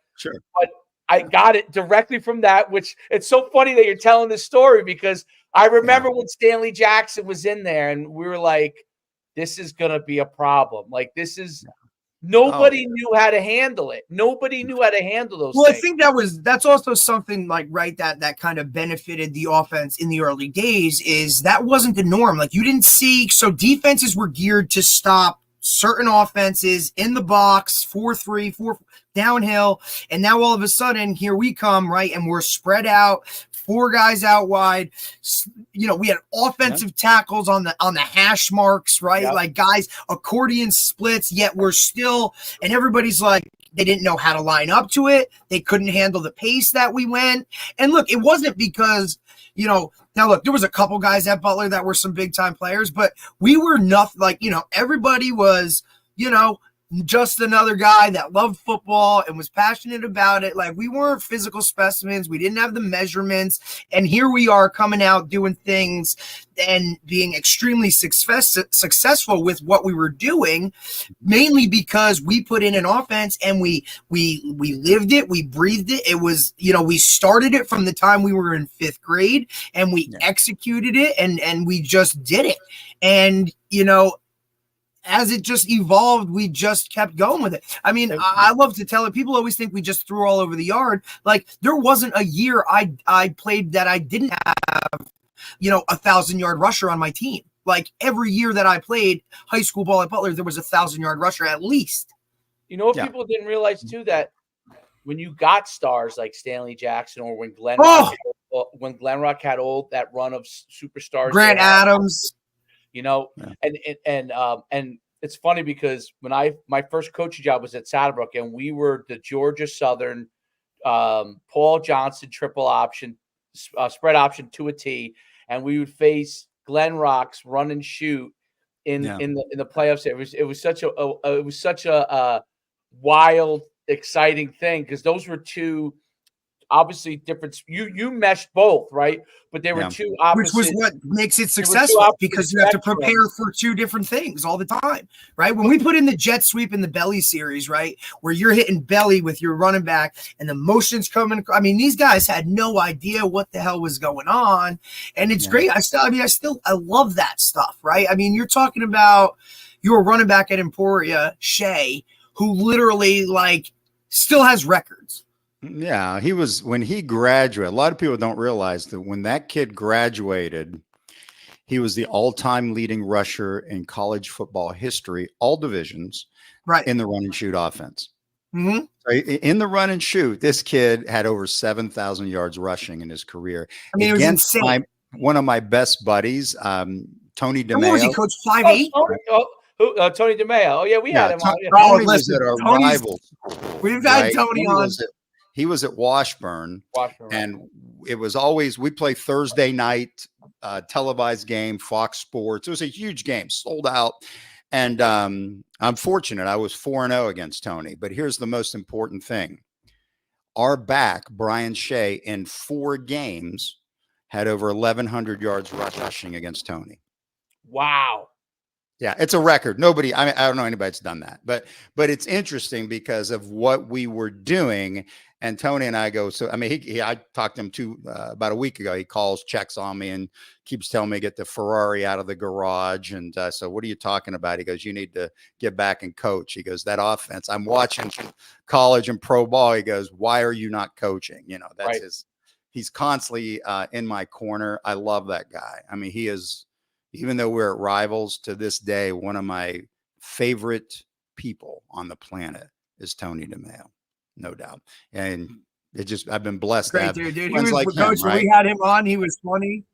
I got it directly from that, which it's so funny that you're telling this story, because I remember when Stanley Jackson was in there and we were like, this is going to be a problem. Like this is Nobody knew how to handle it. Nobody knew how to handle those Well, things. I think that's also something like, right, that kind of benefited the offense in the early days, is that wasn't the norm. Like, you didn't see, so defenses were geared to stop certain offenses in the box, 4-3, 4 downhill, and now all of a sudden here we come, right, and we're spread out, 4 guys out wide. You know, we had offensive tackles on the hash marks, right? Yep. Like, guys, accordion splits, yet we're still, and everybody's like, they didn't know how to line up to it. They couldn't handle the pace that we went. And look, it wasn't because, you know, now look, there was a couple guys at Butler that were some big time players, but we were nothing, like, you know, everybody was, you know, just another guy that loved football and was passionate about it. Like, we weren't physical specimens. We didn't have the measurements. And here we are coming out doing things and being extremely successful with what we were doing, mainly because we put in an offense and we lived it, we breathed it. It was, you know, we started it from the time we were in 5th grade, and we executed it, and we just did it. And, you know, as it just evolved, we just kept going with it. I mean, I love to tell it. People always think we just threw all over the yard. Like, there wasn't a year I played that I didn't have, you know, 1,000-yard rusher on my team. Like, every year that I played high school ball at Butler, there was a 1,000-yard rusher at least. You know what people didn't realize too, that when you got stars like Stanley Jackson, or when Glenn Rock had all that run of superstars, Grant Adams, you know, and it's funny because when my first coaching job was at Saddlebrook, and we were the Georgia Southern Paul Johnson triple option, spread option to a T, and we would face Glenn Rock's run and shoot in the playoffs. It was such a wild, exciting thing, because those were two obviously different. You meshed both, right? But there were two opposite. Which was what makes it successful, because you have to prepare for 2 different things all the time, right? When we put in the jet sweep in the belly series, right, where you're hitting belly with your running back and the motion's coming. I mean, these guys had no idea what the hell was going on, and it's great. I love that stuff, right? I mean, you're talking about your running back at Emporia, Shea, who literally, like, still has records. Yeah, he was, when he graduated, a lot of people don't realize that when that kid graduated, he was the all-time leading rusher in college football history, all divisions, right, in the run and shoot offense. Mm-hmm. So in the run and shoot, this kid had over 7,000 yards rushing in his career. I mean, it was insane. One of my best buddies, Tony DeMeo. What was he, Coach 5'8"? Tony DeMeo. Oh, yeah, we had him on. Tony was at our rival. We've had Tony on. He was at Washburn, and it was always, we play Thursday night, televised game, Fox Sports. It was a huge game, sold out. And I'm fortunate. I was 4-0 against Tony. But here's the most important thing. Our back, Brian Shea, in 4 games, had over 1,100 yards rushing against Tony. Wow. Yeah, it's a record. Nobody, I don't know anybody that's done that, but it's interesting because of what we were doing. And Tony and I go, so, I mean, I talked to him about a week ago. He calls, checks on me, and keeps telling me to get the Ferrari out of the garage. And so what are you talking about? He goes, you need to get back and coach. He goes, that offense, I'm watching college and pro ball. He goes, why are you not coaching? You know, that's he's constantly in my corner. I love that guy. I mean, he is, even though we're rivals to this day, one of my favorite people on the planet is Tony DeMeo, no doubt. And it just, I've been blessed. Great dude. He was like Coach, when we had him on, he was funny.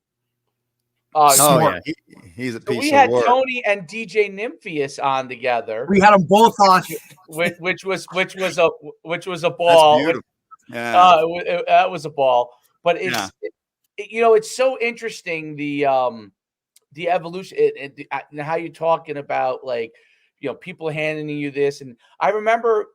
Yeah, he's a piece of work. We had Tony and DJ Nymphius on together. We had them both on, which was a ball. That was a ball. But it's it's so interesting, the evolution and how you're talking about, like, you know, people handing you this. And I remember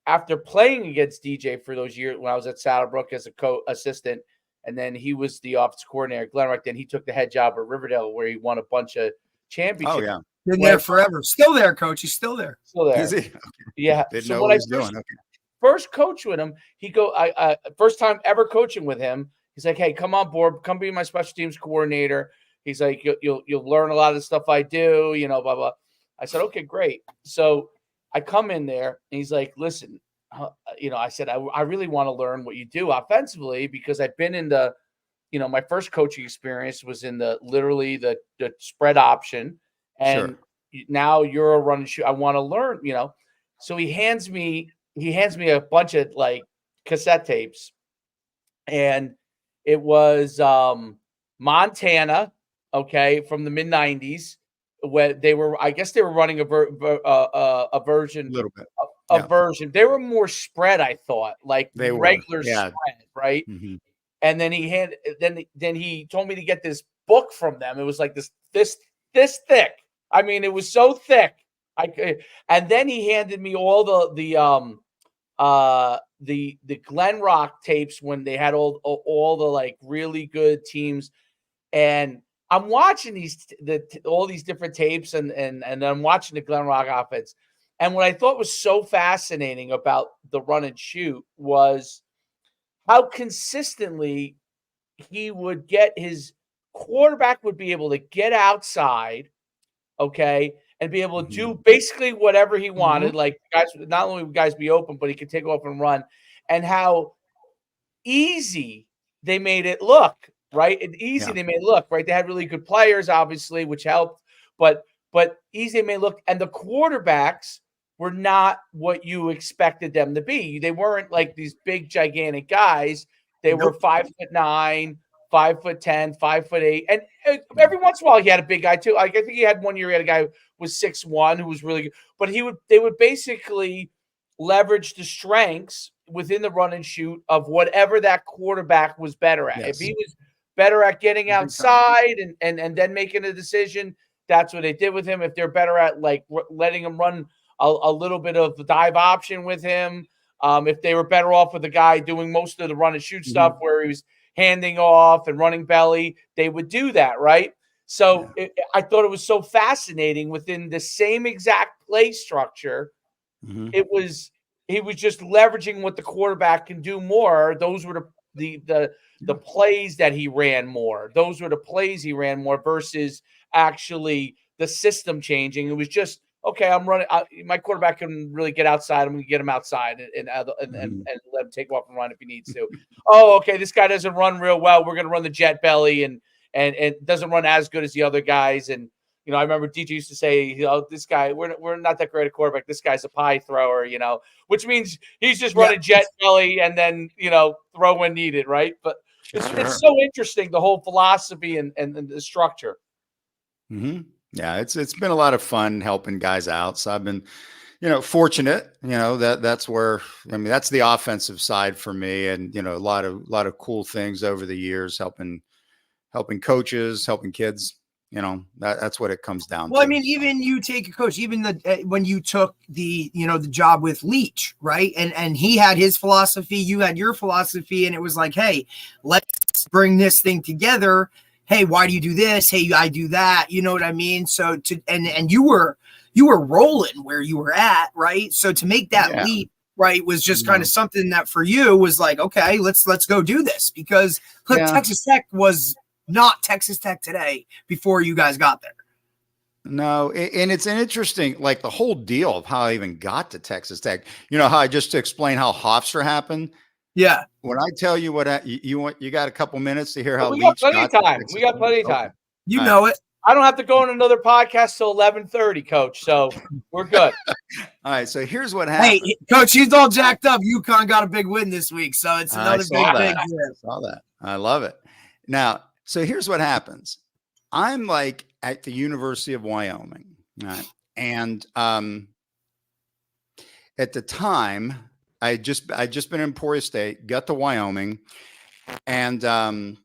after playing against DJ for those years when I was at Saddlebrook as a assistant, and then he was the office coordinator at Glenrock. Then he took the head job at Riverdale, where he won a bunch of championships. Oh yeah, been there forever. Still there, Coach. He's still there. Still there. Is he? Okay. Yeah. Didn't know what he was doing. Okay. First coach with him, first time ever coaching with him. He's like, hey, come on board, come be my special teams coordinator. He's like, you'll learn a lot of the stuff I do, you know, blah, blah. I said, okay, great. So I come in there and he's like, listen, I said, I really want to learn what you do offensively because I've been in the, my first coaching experience was in literally the spread option. And now you're a run and shoot. I want to learn, So he hands me a bunch of like cassette tapes, and it was Montana, okay, from the mid '90s, where I guess they were running a version, A little bit. a version. They were more spread, I thought, like They were. regular Yeah. spread, right? Mhm. And then he told me to get this book from them. It was like this thick. I mean, it was so thick. And then he handed me all the Glen Rock tapes when they had all the like really good teams. And I'm watching all these different tapes and I'm watching the Glen Rock offense. And what I thought was so fascinating about the run and shoot was how consistently he would get his quarterback would be able to get outside, okay, and be able to do basically whatever he wanted. Like guys, not only would guys be open, but he could take off and run, and how easy they made it look, right? And easy they made it look, right? They had really good players, obviously, which helped, but easy they made it look, and the quarterbacks were not what you expected them to be. They weren't like these big, gigantic guys. They were 5'9", 5'10", 5'8", and every once in a while he had a big guy too. Like I think he had one year he had a guy who was 6'1" who was really good, but they would basically leverage the strengths within the run and shoot of whatever that quarterback was better at. If he was better at getting outside and then making a decision, that's what they did with him. If they're better at like letting him run a little bit of the dive option with him, if they were better off with the guy doing most of the run and shoot stuff where he was handing off and running belly, they would do that, right? So I thought it was so fascinating within the same exact play structure. He was just leveraging what the quarterback can do more. Those were the plays that he ran more. Those were the plays he ran more versus actually the system changing. It was just, okay, I'm running. My quarterback can really get outside. I'm going to get him outside and let him take off and run if he needs to. Oh, okay, this guy doesn't run real well. We're going to run the jet belly and doesn't run as good as the other guys. And I remember DJ used to say, this guy, we're not that great a quarterback. This guy's a pie thrower, which means he's just running jet belly and then, throw when needed, right? But it's so interesting, the whole philosophy and the structure. Yeah, it's been a lot of fun helping guys out. So I've been, fortunate, that's where, that's the offensive side for me. And, a lot of cool things over the years, helping coaches, helping kids. That's what it comes down to. Well, I mean, even you take a coach, even when you took the job with Leach, right? And he had his philosophy, you had your philosophy, and it was like, hey, let's bring this thing together. Hey, why do you do this? Hey, I do that. You know what I mean? So and you were rolling where you were at, right? So to make that leap, right, was just kind of something that for you was like, okay, let's go do this, because Texas Tech was not Texas Tech today before you guys got there. No, and it's an interesting, like the whole deal of how I even got to Texas Tech. How I just to explain how Hofstra happened. Yeah. When I tell you what you got a couple minutes to hear how we got plenty of time. We got plenty of time. You know it. I don't have to go on another podcast till 11:30, Coach. So we're good. All right. So here's what happened. Hey, Coach, he's all jacked up. UConn got a big win this week, so it's another big win. I saw that. I love it. Now, so here's what happens. I'm like at the University of Wyoming, right? And at the time, I just been in Emporia State, got to Wyoming, and it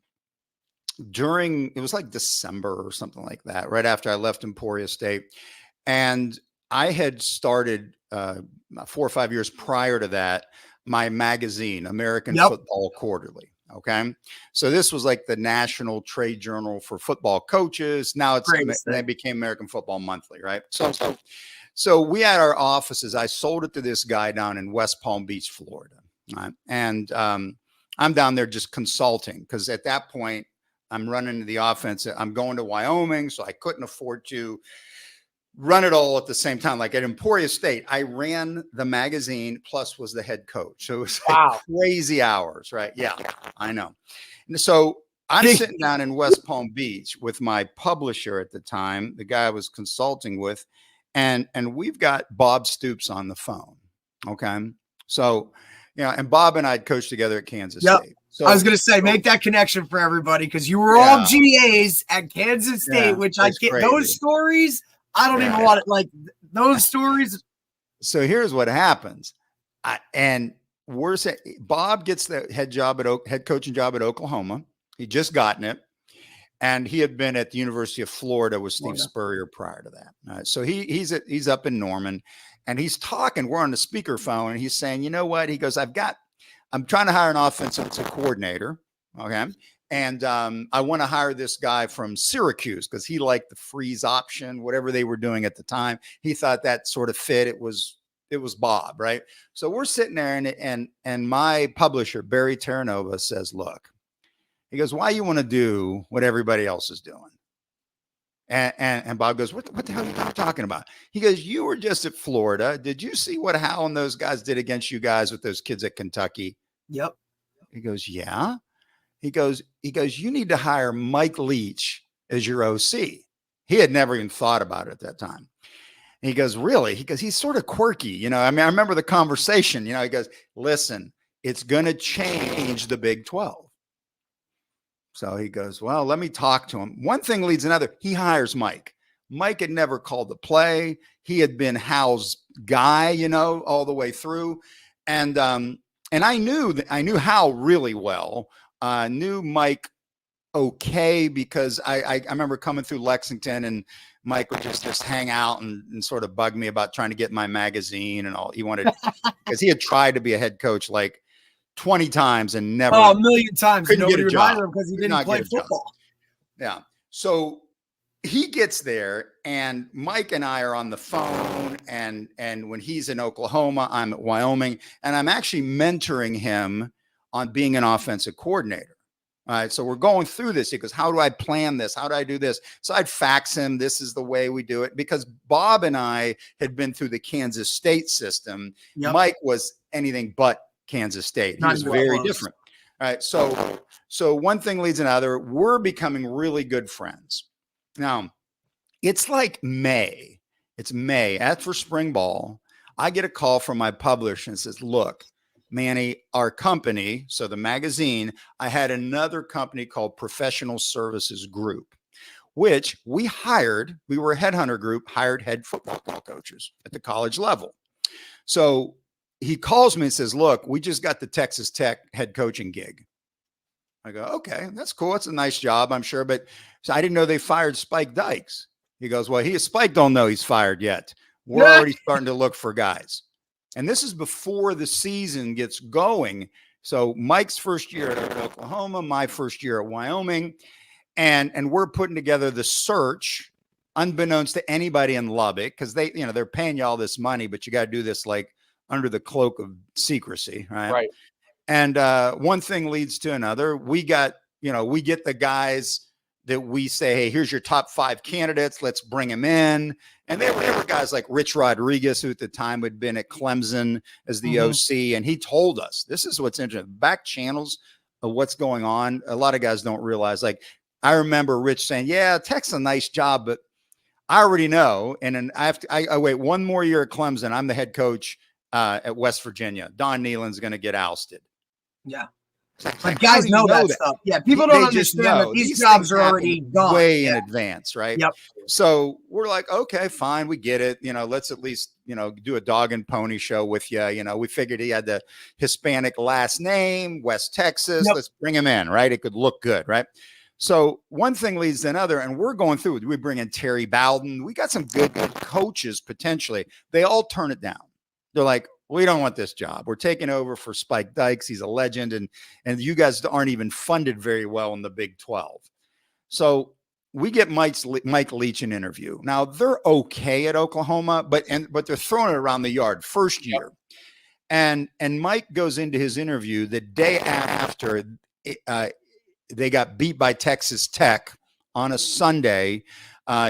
was like December or something like that, right after I left Emporia State, and I had started 4 or 5 years prior to that my magazine, American Football Quarterly. Okay. So this was like the national trade journal for football coaches. Now they became American Football Monthly, right? So we had our offices. I sold it to this guy down in West Palm Beach, Florida. Right? And I'm down there just consulting, because at that point I'm running the offense. I'm going to Wyoming, so I couldn't afford to run it all at the same time. Like at Emporia State, I ran the magazine plus was the head coach. So it was like crazy hours, right? Yeah, I know. And so I'm sitting down in West Palm Beach with my publisher at the time, the guy I was consulting with, and we've got Bob Stoops on the phone. Okay. So, and Bob and I had coached together at Kansas State. So I was going to say, make that connection for everybody, because you were all GAs at Kansas State, which I get crazy. Those stories. I don't even want it, like those stories. So here's what happens. And we're saying Bob gets the head coaching job at Oklahoma. He just gotten it. And he had been at the University of Florida with Steve Spurrier prior to that. So he's up in Norman, and he's talking. We're on the speakerphone, and he's saying, you know what? He goes, I'm trying to hire an offensive coordinator. Okay. And I want to hire this guy from Syracuse because he liked the freeze option, whatever they were doing at the time. He thought that sort of fit. It was Bob, right? So we're sitting there, and my publisher, Barry Terranova, says, look, he goes, why you want to do what everybody else is doing? And Bob goes, what the hell are you talking about? He goes, you were just at Florida. Did you see what Hal and those guys did against you guys with those kids at Kentucky? Yep. He goes, yeah. He goes, you need to hire Mike Leach as your OC. He had never even thought about it at that time. And he goes, really? He goes, he's sort of quirky. I remember the conversation, he goes, listen, it's going to change the Big 12. So he goes, well, let me talk to him. One thing leads another. He hires Mike. Mike had never called the play. He had been Hal's guy, all the way through. And I knew Hal really well. Knew Mike okay because I remember coming through Lexington, and Mike would just hang out and sort of bug me about trying to get my magazine and all. He wanted, because he had tried to be a head coach like 20 times and never. Oh, a million times. Couldn't get a job because he didn't play football. Yeah. So he gets there, and Mike and I are on the phone, and when he's in Oklahoma, I'm at Wyoming, and I'm actually mentoring him on being an offensive coordinator. All right. So we're going through this. He goes, how do I plan this? How do I do this? So I'd fax him. This is the way we do it, because Bob and I had been through the Kansas State system. Yep. Mike was anything but Kansas State. He was very different. All right. So one thing leads another. We're becoming really good friends. Now it's like May. It's May for spring ball. I get a call from my publisher and says, look, Manny, our company, so the magazine, I had another company called Professional Services Group, which we were a headhunter group, hired head football coaches at the college level. So he calls me and says, look, we just got the Texas Tech head coaching gig. I go, okay, that's cool. It's a nice job, I'm sure. But so I didn't know they fired Spike Dykes. He goes, well, Spike don't know he's fired yet. We're already starting to look for guys. And this is before the season gets going. So Mike's first year at Oklahoma, my first year at Wyoming, and we're putting together the search, unbeknownst to anybody in Lubbock, because they're paying you all this money, but you got to do this like under the cloak of secrecy, right? Right. And one thing leads to another. We get the guys that we say, hey, here's your top 5 candidates. Let's bring them in. And there were guys like Rich Rodriguez, who at the time had been at Clemson as the OC. And he told us, this is what's interesting, back channels of what's going on. A lot of guys don't realize, like, I remember Rich saying, yeah, Tech's a nice job, but I already know. And then I wait one more year at Clemson. I'm the head coach at West Virginia. Don Nealon's going to get ousted. Yeah. Like guys know that stuff. Yeah, people don't understand that these jobs are already gone way in advance, right? Yep. So we're like, okay, fine, we get it. Let's at least do a dog and pony show with you. We figured he had the Hispanic last name, West Texas. Yep. Let's bring him in, right? It could look good, right? So one thing leads to another, and we're going through it. We bring in Terry Bowden. We got some good coaches potentially. They all turn it down. They're like, we don't want this job. We're taking over for Spike Dykes. He's a legend. And you guys aren't even funded very well in the Big 12. So we get Mike Leach an interview. Now they're okay at Oklahoma, but they're throwing it around the yard first year. And Mike goes into his interview the day after they got beat by Texas Tech on a Sunday.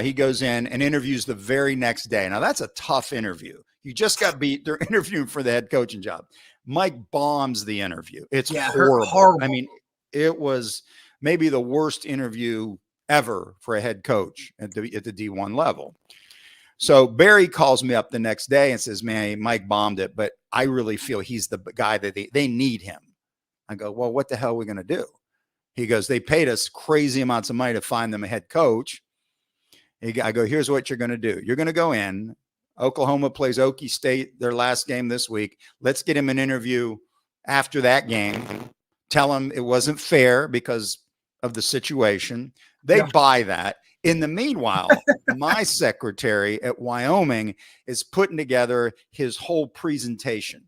He goes in and interviews the very next day. Now that's a tough interview. You just got beat. They're interviewing for the head coaching job. Mike bombs the interview. It's horrible. I mean, it was maybe the worst interview ever for a head coach at the D1 level. So Barry calls me up the next day and says, man, Mike bombed it, but I really feel he's the guy that they need him. I go, well, what the hell are we going to do? He goes, they paid us crazy amounts of money to find them a head coach. I go, here's what you're going to do. You're going to go in. Oklahoma plays Okie State, their last game this week. Let's get him an interview after that game. Tell him it wasn't fair because of the situation. They buy that. In the meanwhile, my secretary at Wyoming is putting together his whole presentation.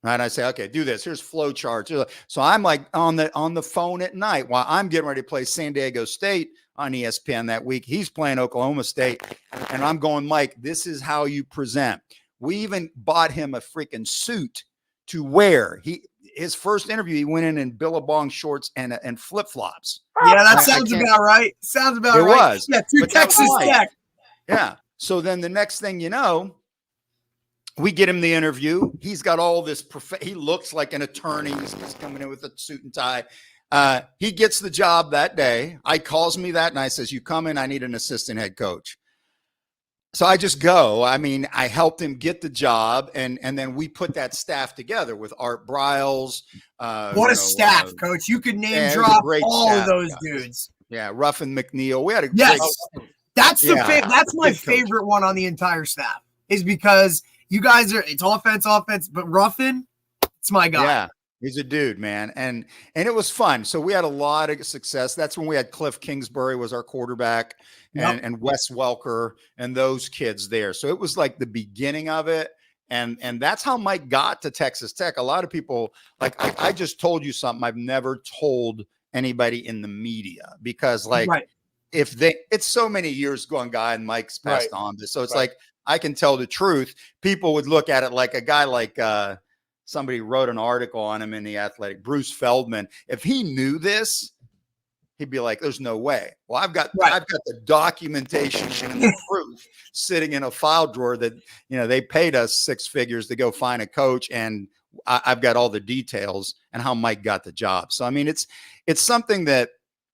Right? I say, okay, do this. Here's flow charts. So I'm like on the phone at night while I'm getting ready to play San Diego State on ESPN that week. He's playing Oklahoma State. And I'm going, Mike, this is how you present. We even bought him a freaking suit to wear. His first interview, he went in Billabong shorts and flip-flops. Yeah, that sounds about right. Sounds about right. It was. Yeah, to Texas Tech. Yeah. So then the next thing you know, we get him the interview. He's got all this. He looks like an attorney. He's coming in with a suit and tie. He gets the job that day. I calls me that night, says, you come in, I need an assistant head coach. So I just go. I mean, I helped him get the job, and then we put that staff together with Art Briles. What a staff, Coach! You could name drop all of those dudes. Yeah, Ruffin McNeil. We had a that's my favorite one on the entire staff, is because you guys it's offense, but Ruffin, it's my guy. Yeah. He's a dude, man. And it was fun. So we had a lot of success. That's when we had Cliff Kingsbury was our quarterback, and Wes Welker and those kids there. So it was like the beginning of it. And that's how Mike got to Texas Tech. A lot of people, like, I just told you something I've never told anybody in the media, because it's so many years gone by and Mike's passed on this. So it's like, I can tell the truth. People would look at it like a guy like, somebody wrote an article on him in The Athletic, Bruce Feldman. If he knew this, he'd be like, there's no way. Well, I've got the documentation and the proof sitting in a file drawer that, they paid us six figures to go find a coach. And I've got all the details and how Mike got the job. So, I mean, it's something that,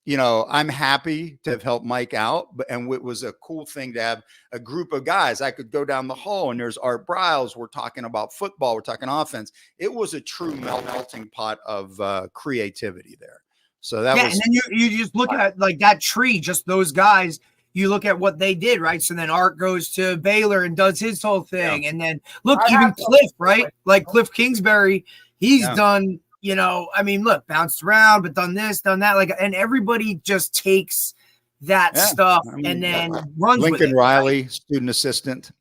I'm happy to have helped Mike out, and it was a cool thing to have a group of guys. I could go down the hall and there's Art Briles. We're talking about football. We're talking offense. It was a true melting pot of creativity there. So that was. And then you just look at like that tree, just those guys. You look at what they did, right? So then Art goes to Baylor and does his whole thing. Yeah. And then look, even Cliff, right? Like Cliff Kingsbury, he's done. Look, bounced around, but done this, done that. And everybody just takes that stuff and then runs with it. Lincoln Riley, student assistant.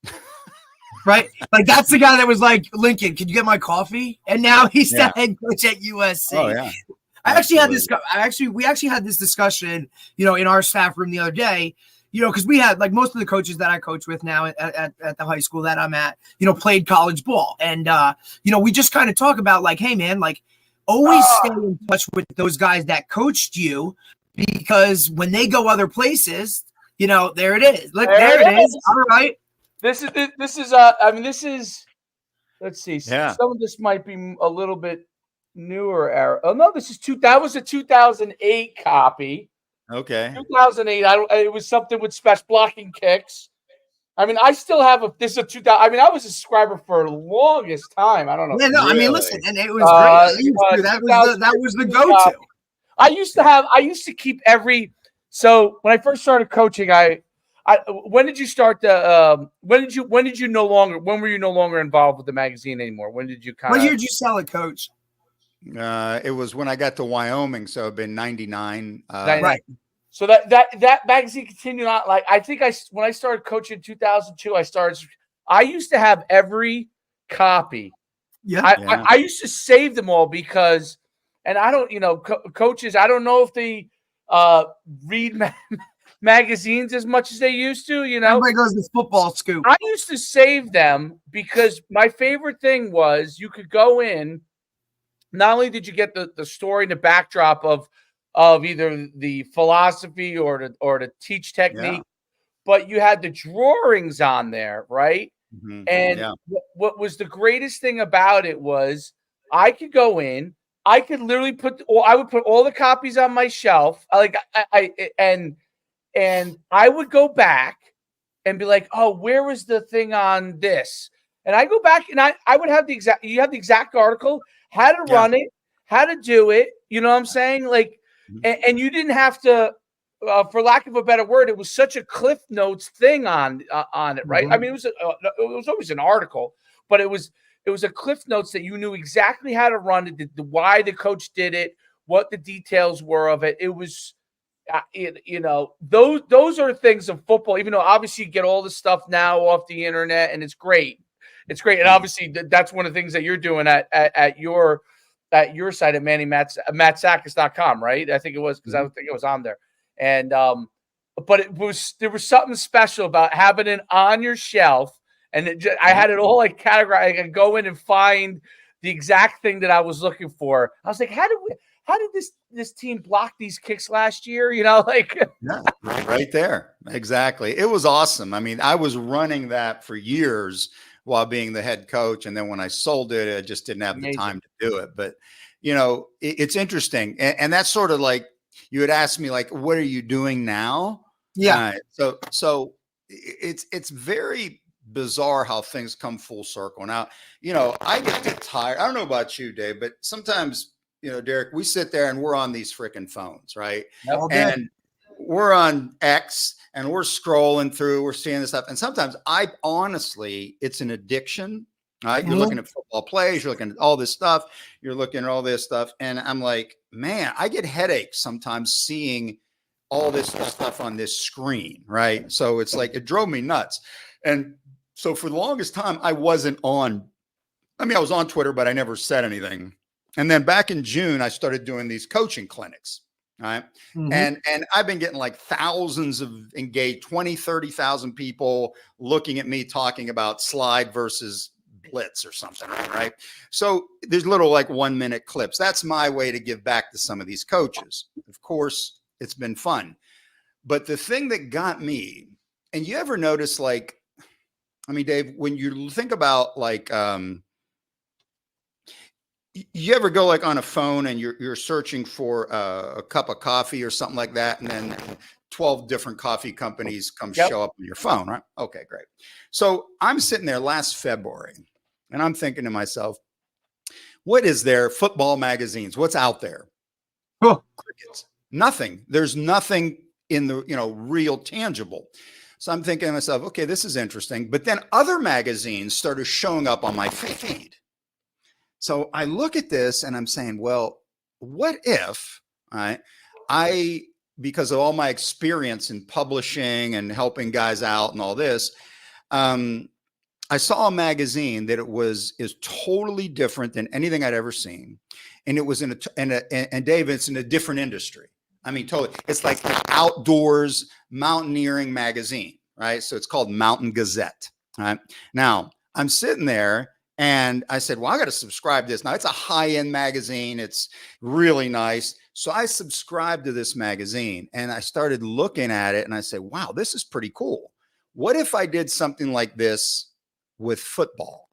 Right? Like, that's the guy that was like, Lincoln, can you get my coffee? And now he's the head coach at USC. Oh, yeah. We actually had this discussion, in our staff room the other day, because we had, like, most of the coaches that I coach with now at the high school that I'm at, played college ball. And, we just kind of talk about, like, hey, man, like, always stay in touch with those guys that coached you, because when they go other places, there it is. Look, there it is. All right. This is, let's see. Yeah. Some of this might be a little bit newer era. Oh no, that was a 2008 copy. Okay. 2008. It was something with special blocking kicks. I still have this is a 2000. I was a subscriber for the longest time. I don't know. Yeah, no, really. Listen, and it was great. That was the go-to. I used to keep every. So when I first started coaching, when did you start when were you no longer involved with the magazine anymore? When did you What year did you sell it, Coach? It was when I got to Wyoming, so it'd been 99. Right. So that magazine continued on. Like, I think when I started coaching in 2002, I used to have every copy. Yeah. I used to save them all because, and I don't, coaches, I don't know if they read magazines as much as they used to, Everybody goes to Football Scoop. I used to save them because my favorite thing was you could go in, not only did you get the story and the backdrop of either the philosophy or the teach technique, but you had the drawings on there, right? Mhm. And Yeah. what was the greatest thing about it was I could go in, I could literally I would put all the copies on my shelf. And I would go back and be like, oh, where was the thing on this? And I go back and I would have you have the exact article, how to Yeah. run it, how to do it. You know what I'm saying? Like, Mhm. and you didn't have to, for lack of a better word, it was such a Cliff Notes thing on it, right? I mean, it was always an article, but it was a Cliff Notes that you knew exactly how to run it, why the coach did it, what the details were of it. It was those are things of football, even though obviously you get all the stuff now off the internet and it's great. And obviously that's one of the things that you're doing at your site at Matsakis.com, right? I think it was, because I don't think it was on there. And but there was something special about having it on your shelf, and I had it all like categorized. I could go in and find the exact thing that I was looking for. I was like, how did this team block these kicks last year? Like Yeah, right there. Exactly. It was awesome. I mean, I was running that for years while being the head coach. And then when I sold it, I just didn't have the amazing. time to do it. But, it's interesting. And that's sort of like, you had asked me, like, what are you doing now? Yeah. So it's very bizarre how things come full circle. Now, I get tired. I don't know about you, Dave, but sometimes, Derek, we sit there and we're on these freaking phones, right? All day. And we're on X and we're scrolling through, we're seeing this stuff. And sometimes honestly, it's an addiction, right? You're looking at football plays, you're looking at all this stuff, you're looking at all this stuff. And I'm like, man, I get headaches sometimes seeing all this stuff on this screen, right? So it's like, it drove me nuts. And so for the longest time, I was on Twitter, but I never said anything. And then back in June, I started doing these coaching clinics. Right. And I've been getting like thousands of engaged, 20, 30,000 people looking at me talking about slide versus blitz or something. Right. So there's little like 1-minute clips. That's my way to give back to some of these coaches. Of course, it's been fun. But the thing that got me, and you ever notice, like, I mean, Dave, when you think about like, you ever go like on a phone and you're searching for a cup of coffee or something like that, and then 12 different coffee companies show up on your phone, right? Okay, great. So I'm sitting there last February and I'm thinking to myself, what is there? Football magazines, what's out there? Crickets. Nothing. There's nothing in the, real tangible. So I'm thinking to myself, okay, this is interesting. But then other magazines started showing up on my feed. So I look at this and I'm saying, well, what if because of all my experience in publishing and helping guys out and all this, I saw a magazine that is totally different than anything I'd ever seen. And it was and Dave, it's in a different industry. I mean, totally. It's like an outdoors mountaineering magazine, right? So it's called Mountain Gazette. Right now, I'm sitting there. And I said, well, I got to subscribe to this. Now, it's a high-end magazine. It's really nice. So I subscribed to this magazine and I started looking at it and I said, wow, this is pretty cool. What if I did something like this with football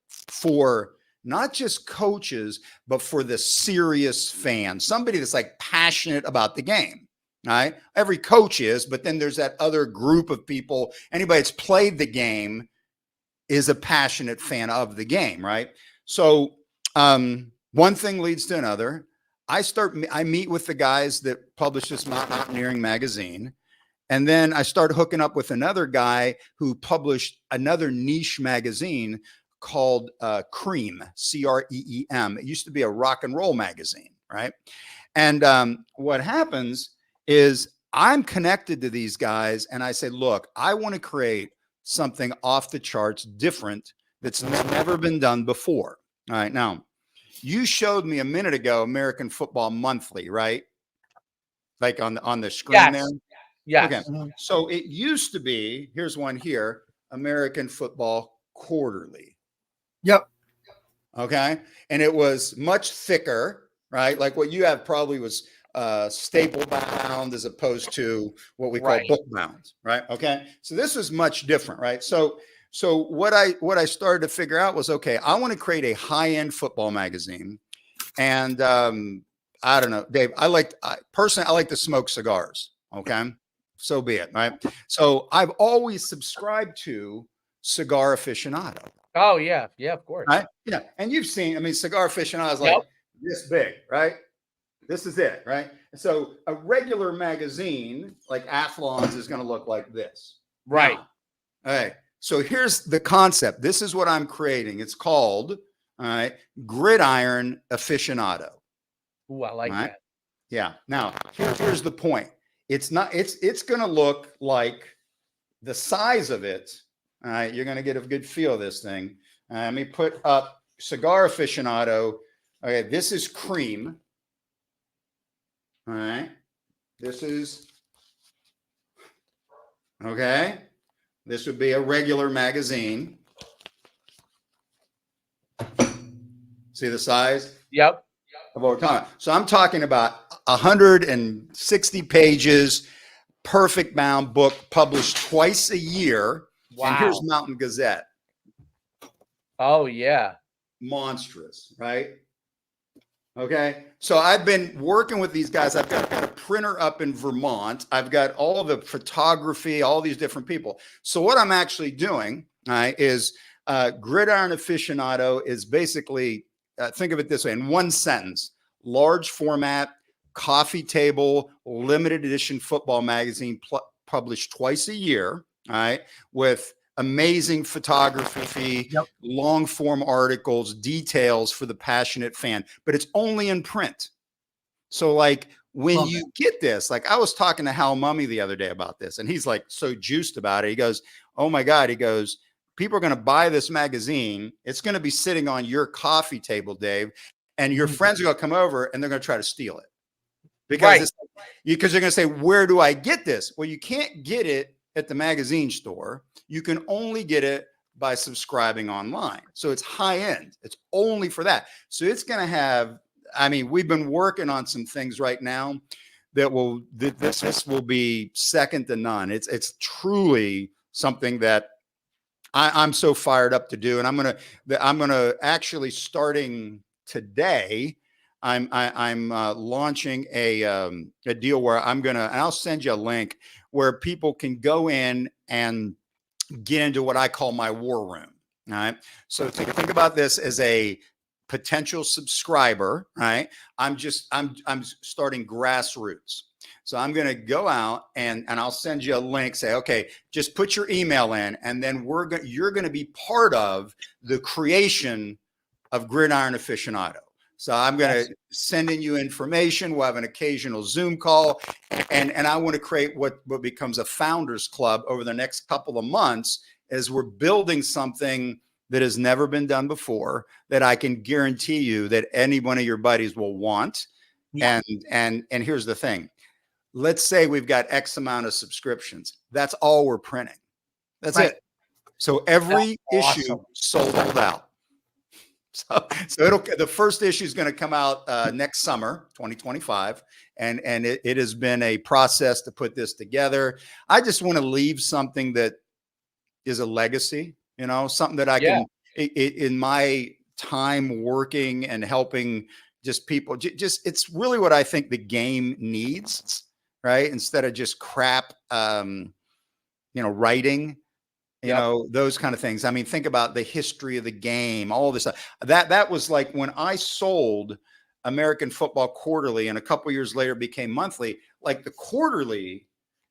for not just coaches, but for the serious fan, somebody that's like passionate about the game, right? Every coach is, but then there's that other group of people, anybody that's played the game is a passionate fan of the game, right? So one thing leads to another. I meet with the guys that publish this mountaineering magazine. And then I started hooking up with another guy who published another niche magazine called Cream, CREEM. It used to be a rock and roll magazine, right? And what happens is I'm connected to these guys and I say, look, I want to create something off the charts different that's never been done before. All right. Now, you showed me a minute ago American Football Monthly, right? Like on the screen there. Yes. Okay. So it used to be, here's one here, American Football Quarterly. Yep. Okay. And it was much thicker, right? Like what you have probably was staple bound as opposed to what we call Right. book bound, right? Okay, so this was much different, right? So what I started to figure out was, okay, I want to create a high-end football magazine, and I don't know, Dave, personally I like to smoke cigars. Okay, so be it, right? So I've always subscribed to Cigar Aficionado. Oh yeah, yeah, of course. Right? Yeah, and you've seen, I mean, Cigar Aficionado is Yep. like this big, right? This is it, right? So a regular magazine like Athlon's is going to look like this. Right. Now, all right. So here's the concept. This is what I'm creating. It's called, all right, Gridiron Aficionado. Ooh, I like Right? that. Yeah. Now, here's the point. It's going to look like the size of it. All right. You're going to get a good feel of this thing. Let me put up Cigar Aficionado. Okay. This is cream. All right. This is, okay. This would be a regular magazine. See the size? Yep. Of what we're talking about. So I'm talking about 160 pages, perfect bound book published twice a year. Wow. And here's Mountain Gazette. Oh yeah. Monstrous, right? Okay. So I've been working with these guys. I've got a printer up in Vermont. I've got all the photography, all these different people. So what I'm actually doing is Gridiron Aficionado is basically, think of it this way, in one sentence: large format, coffee table, limited edition football magazine published twice a year, all right, with amazing photography, Yep. long form articles, details for the passionate fan, but it's only in print. So like when Love you get this, like I was talking to Hal Mummy the other day about this, and he's like so juiced about it. He goes, oh my God, he goes, people are going to buy this magazine. It's going to be sitting on your coffee table, Dave, and your friends are going to come over and they're going to try to steal it. Because because they're going to say, where do I get this? Well, you can't get it at the magazine store. You can only get it by subscribing online. So it's high end. It's only for that. So it's going to have, I mean, we've been working on some things right now that will, this will be second to none. It's truly something that I'm so fired up to do. And I'm going to actually, starting today, I'm launching a deal where I'm going to, and I'll send you a link where people can go in and get into what I call my war room. All right. So think about this as a potential subscriber, right? I'm starting grassroots. So I'm going to go out and I'll send you a link, say, okay, just put your email in, and then you're going to be part of the creation of Gridiron Aficionado. So I'm going to send in you information. We'll have an occasional Zoom call, and I want to create what becomes a founders club over the next couple of months as we're building something that has never been done before, that I can guarantee you that any one of your buddies will want. Yeah. And here's the thing. Let's say we've got X amount of subscriptions. That's all we're printing. That's it. So every issue sold out. So the first issue is going to come out next summer, 2025. And it has been a process to put this together. I just want to leave something that is a legacy, something that I can, in my time working and helping just people, it's really what I think the game needs, right? Instead of just crap, writing, those kind of things. I mean, think about the history of the game, all this stuff. That was like when I sold American Football Quarterly, and a couple of years later became monthly. Like the Quarterly,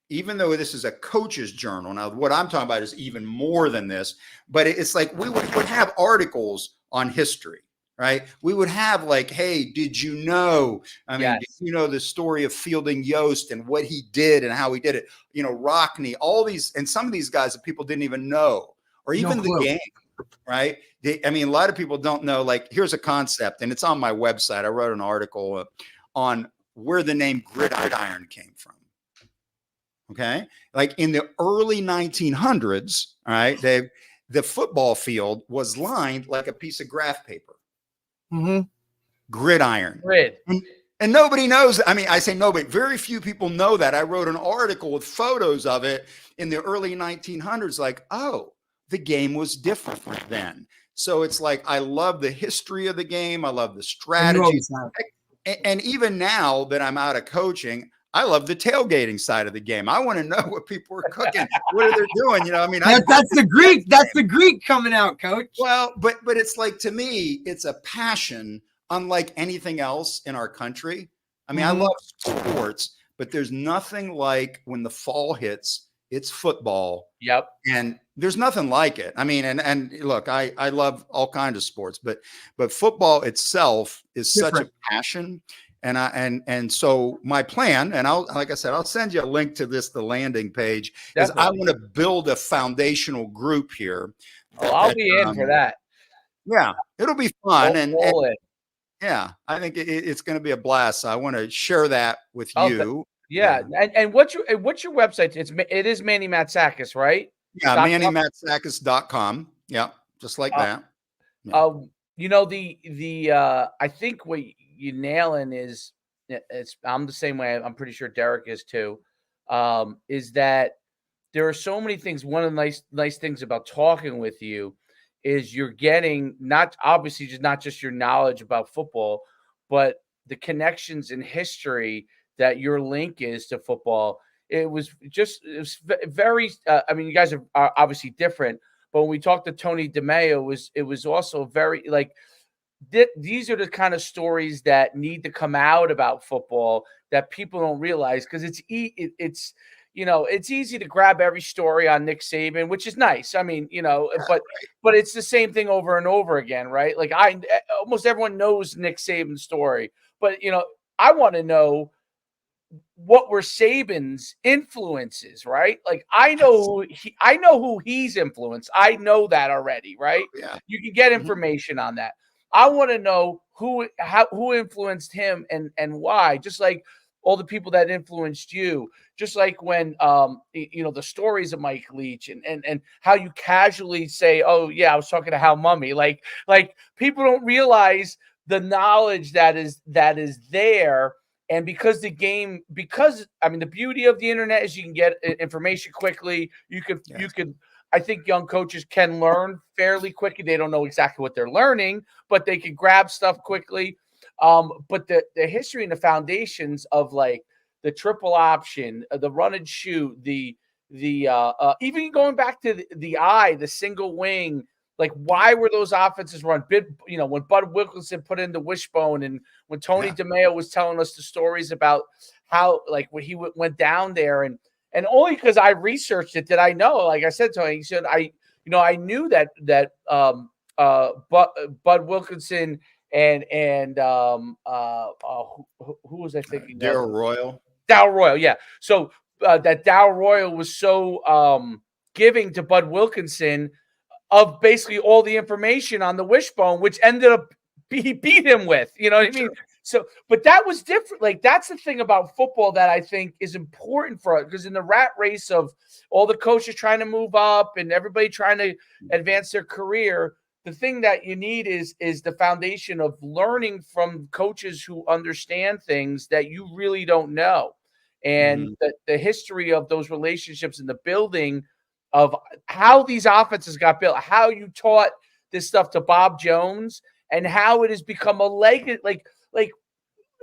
even though this is a coach's journal, now what I'm talking about is even more than this, but it's like we would have articles on history, right? We would have like, hey, did you know? I mean, did you know the story of Fielding Yost and what he did and how he did it? Rockney, all these, and some of these guys that people didn't even know, or even the game, right? A lot of people don't know, like, here's a concept, and it's on my website. I wrote an article on where the name gridiron came from. Okay. Like in the early 1900s, all right, Dave, the football field was lined like a piece of graph paper. Mm-hmm. Gridiron. Grid. And nobody knows. I mean, I say nobody, very few people know that. I wrote an article with photos of it in the early 1900s, like, oh, the game was different then. So it's like, I love the history of the game. I love the strategy. And even now that I'm out of coaching, I love the tailgating side of the game. I want to know what people are cooking. What are they doing? You know, I mean, that's the Greek. That's the Greek coming out, Coach. Well, but it's like, to me, it's a passion unlike anything else in our country. I mean, I love sports, but there's nothing like when the fall hits, it's football. Yep. And there's nothing like it. I mean, and look, I love all kinds of sports, but football itself is such a passion. And so my plan, and like I said, I'll send you a link to the landing page, is I want to build a foundational group here. I'll be in for that. Yeah, it'll be fun. And yeah, I think it's going to be a blast. So I want to share that with you. Yeah. And what's your website? It is Manny Matsakis, right? Yeah, MannyMatsakis.com. Yeah, just like that. Yeah. You know, I think what you nailing is, I'm the same way. I'm pretty sure Derek is too. Is that there are so many things. One of the nice things about talking with you is you're getting not just your knowledge about football, but the connections in history that your link is to football. It was very. I mean, you guys are obviously different, but when we talked to Tony DeMeo, it was also very like. These are the kind of stories that need to come out about football that people don't realize, because it's easy to grab every story on Nick Saban, which is nice. I mean, but it's the same thing over and over again, right? Like almost everyone knows Nick Saban's story, but I want to know what were Saban's influences, right? Like I know who he's influenced. I know that already, right? Yeah. You can get information on that. I want to know who influenced him and why, just like all the people that influenced you, just like when the stories of Mike Leach and how you casually say, oh yeah, I was talking to Hal Mummy. Like people don't realize the knowledge that is there. And because the beauty of the internet is you can get information quickly. You could I think young coaches can learn fairly quickly. They don't know exactly what they're learning, but they can grab stuff quickly. But the history and the foundations of like the triple option, the run and shoot, the even going back to the single wing, like why were those offenses run? When Bud Wilkinson put in the wishbone, and when Tony DeMeo was telling us the stories about how like when he went down there and only because I researched it did I know. Like I said to him, he said I knew that Bud Wilkinson and who was I thinking? Darryl Royal. Darryl Royal, yeah. So that Darryl Royal was so giving to Bud Wilkinson of basically all the information on the wishbone, which ended up he beat him with. You know what I mean? So, but that was different. Like, that's the thing about football that I think is important for us, because in the rat race of all the coaches trying to move up and everybody trying to advance their career, the thing that you need is the foundation of learning from coaches who understand things that you really don't know. And the history of those relationships and the building of how these offenses got built, how you taught this stuff to Bob Jones, and how it has become a leg. Like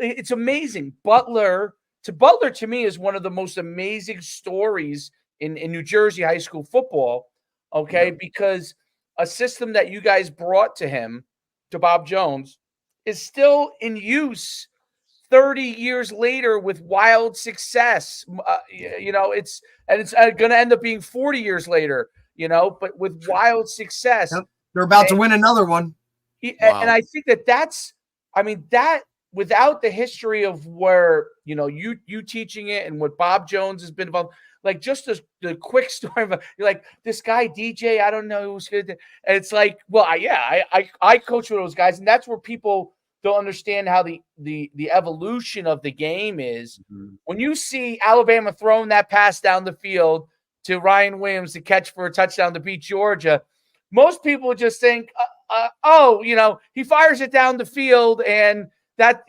it's amazing. Butler to me is one of the most amazing stories in New Jersey high school football. Okay, because a system that you guys brought to him, to Bob Jones, is still in use 30 years later with wild success. It's going to end up being 40 years later, but with wild success. Yep. They're about to win another one. And I think that without the history of where, you teaching it and what Bob Jones has been involved, like just the quick story of you're like, this guy DJ, I don't know who's good. And it's like, well, I coach with those guys, and that's where people don't understand how the evolution of the game is. When you see Alabama throwing that pass down the field to Ryan Williams to catch for a touchdown to beat Georgia, most people just think, he fires it down the field and that,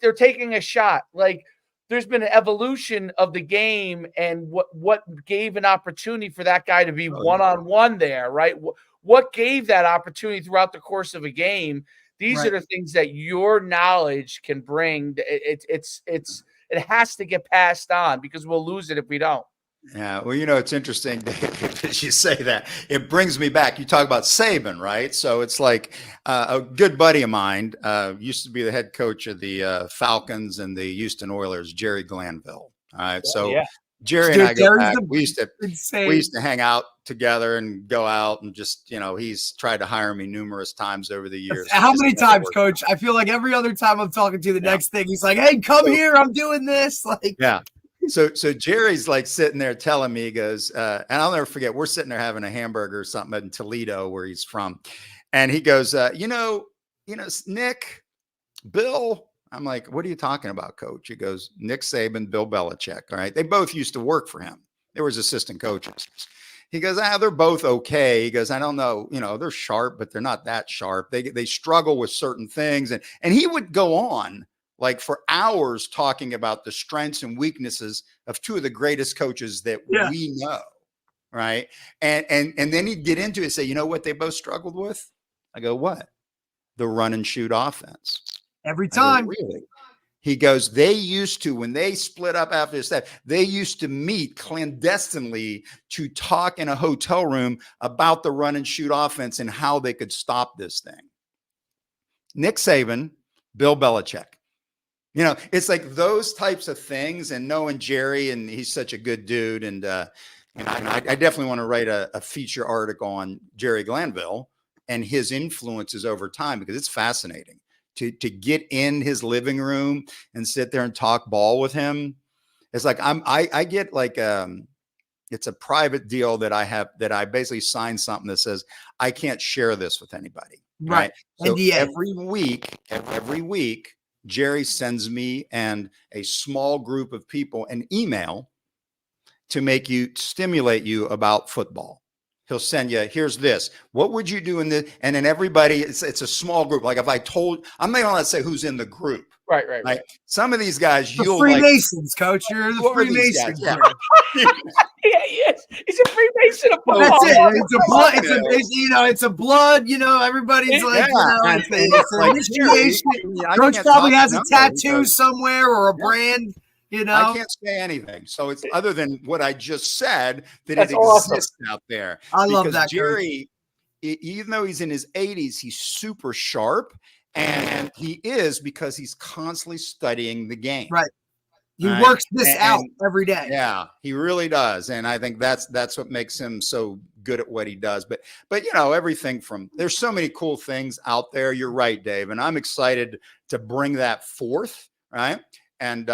they're taking a shot. Like, there's been an evolution of the game, and what gave an opportunity for that guy to be one-on-one there, right? What gave that opportunity throughout the course of a game? These are the things that your knowledge can bring. It has to get passed on, because we'll lose it if we don't. Yeah, well, it's interesting as you say that. It brings me back. You talk about Saban, right? So it's like a good buddy of mine used to be the head coach of the Falcons and the Houston Oilers, Jerry Glanville. All right, so Jerry and I go back. We used to hang out together and go out and just, he's tried to hire me numerous times over the years. How many times, Coach? I feel like every other time I'm talking to you, the next thing he's like, "Hey, come here, I'm doing this." Like, So Jerry's like sitting there telling me, he goes, and I'll never forget, we're sitting there having a hamburger or something in Toledo, where he's from. And he goes, Nick, Bill. I'm like, "What are you talking about, Coach?" He goes, "Nick Saban, Bill Belichick." All right. They both used to work for him. They were his assistant coaches. He goes, "They're both okay." He goes, "I don't know, they're sharp, but they're not that sharp. They struggle with certain things." And he would go on like for hours talking about the strengths and weaknesses of two of the greatest coaches that we know. Right. And then he'd get into it and say, "You know what they both struggled with?" I go, "What?" "The run and shoot offense." Every time. Go, "Really?" He goes, "They used to, when they split up after that, they used to meet clandestinely to talk in a hotel room about the run and shoot offense and how they could stop this thing." Nick Saban, Bill Belichick. It's like those types of things, and knowing Jerry, and he's such a good dude. And I definitely want to write a feature article on Jerry Glanville and his influences over time, because it's fascinating to get in his living room and sit there and talk ball with him. It's like I get like it's a private deal that I have, that I basically sign something that says I can't share this with anybody. Right. So every week, Jerry sends me and a small group of people an email to stimulate you about football. He'll send you, "Here's this. What would you do in this?" And then everybody, it's a small group. Like if I'm not going to say who's in the group. Right. Some of these guys, you'll Freemasons, Coach. You're the Freemasons. Yeah, yes. He's a Freemason of football. That's it. It's a blood. It's a blood. Everybody's like, it's an initiation. Coach probably has a tattoo somewhere or a brand. I can't say anything. So it's other than what I just said, that it exists out there. I love that. Jerry, even though he's in his 80s, he's super sharp, and he is, because he's constantly studying the game. Right. He works this out every day. Yeah, he really does. And I think that's what makes him so good at what he does. But everything from, there's so many cool things out there. You're right, Dave. And I'm excited to bring that forth. Right. And,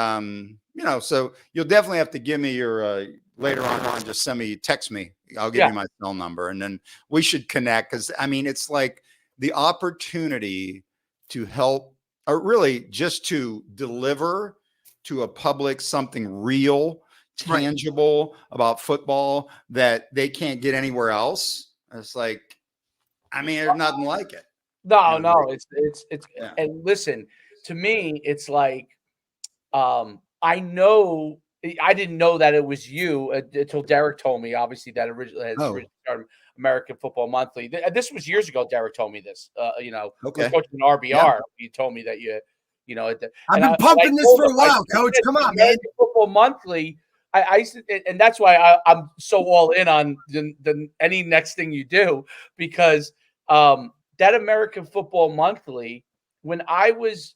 so you'll definitely have to give me your, later on, just text me. I'll give you my cell number, and then we should connect. Cause it's like the opportunity to help, or really just to deliver to a public something real, tangible about football that they can't get anywhere else. It's like, there's nothing like it. No, it's and listen, to me, it's like, I know, I didn't know that it was you until Derek told me, obviously, that originally started American Football Monthly. This was years ago. Derek told me this, coaching an RBR. Yeah. He told me that I've been pumping this for a while, Coach. Come on, man. Football Monthly. I and that's why I'm so all in on the any next thing you do, because that American Football Monthly, when I was,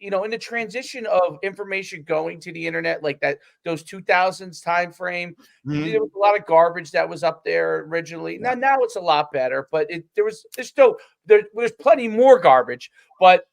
in the transition of information going to the internet, like those 2000s time frame, there was a lot of garbage that was up there originally. Yeah. Now it's a lot better, but there's plenty more garbage, but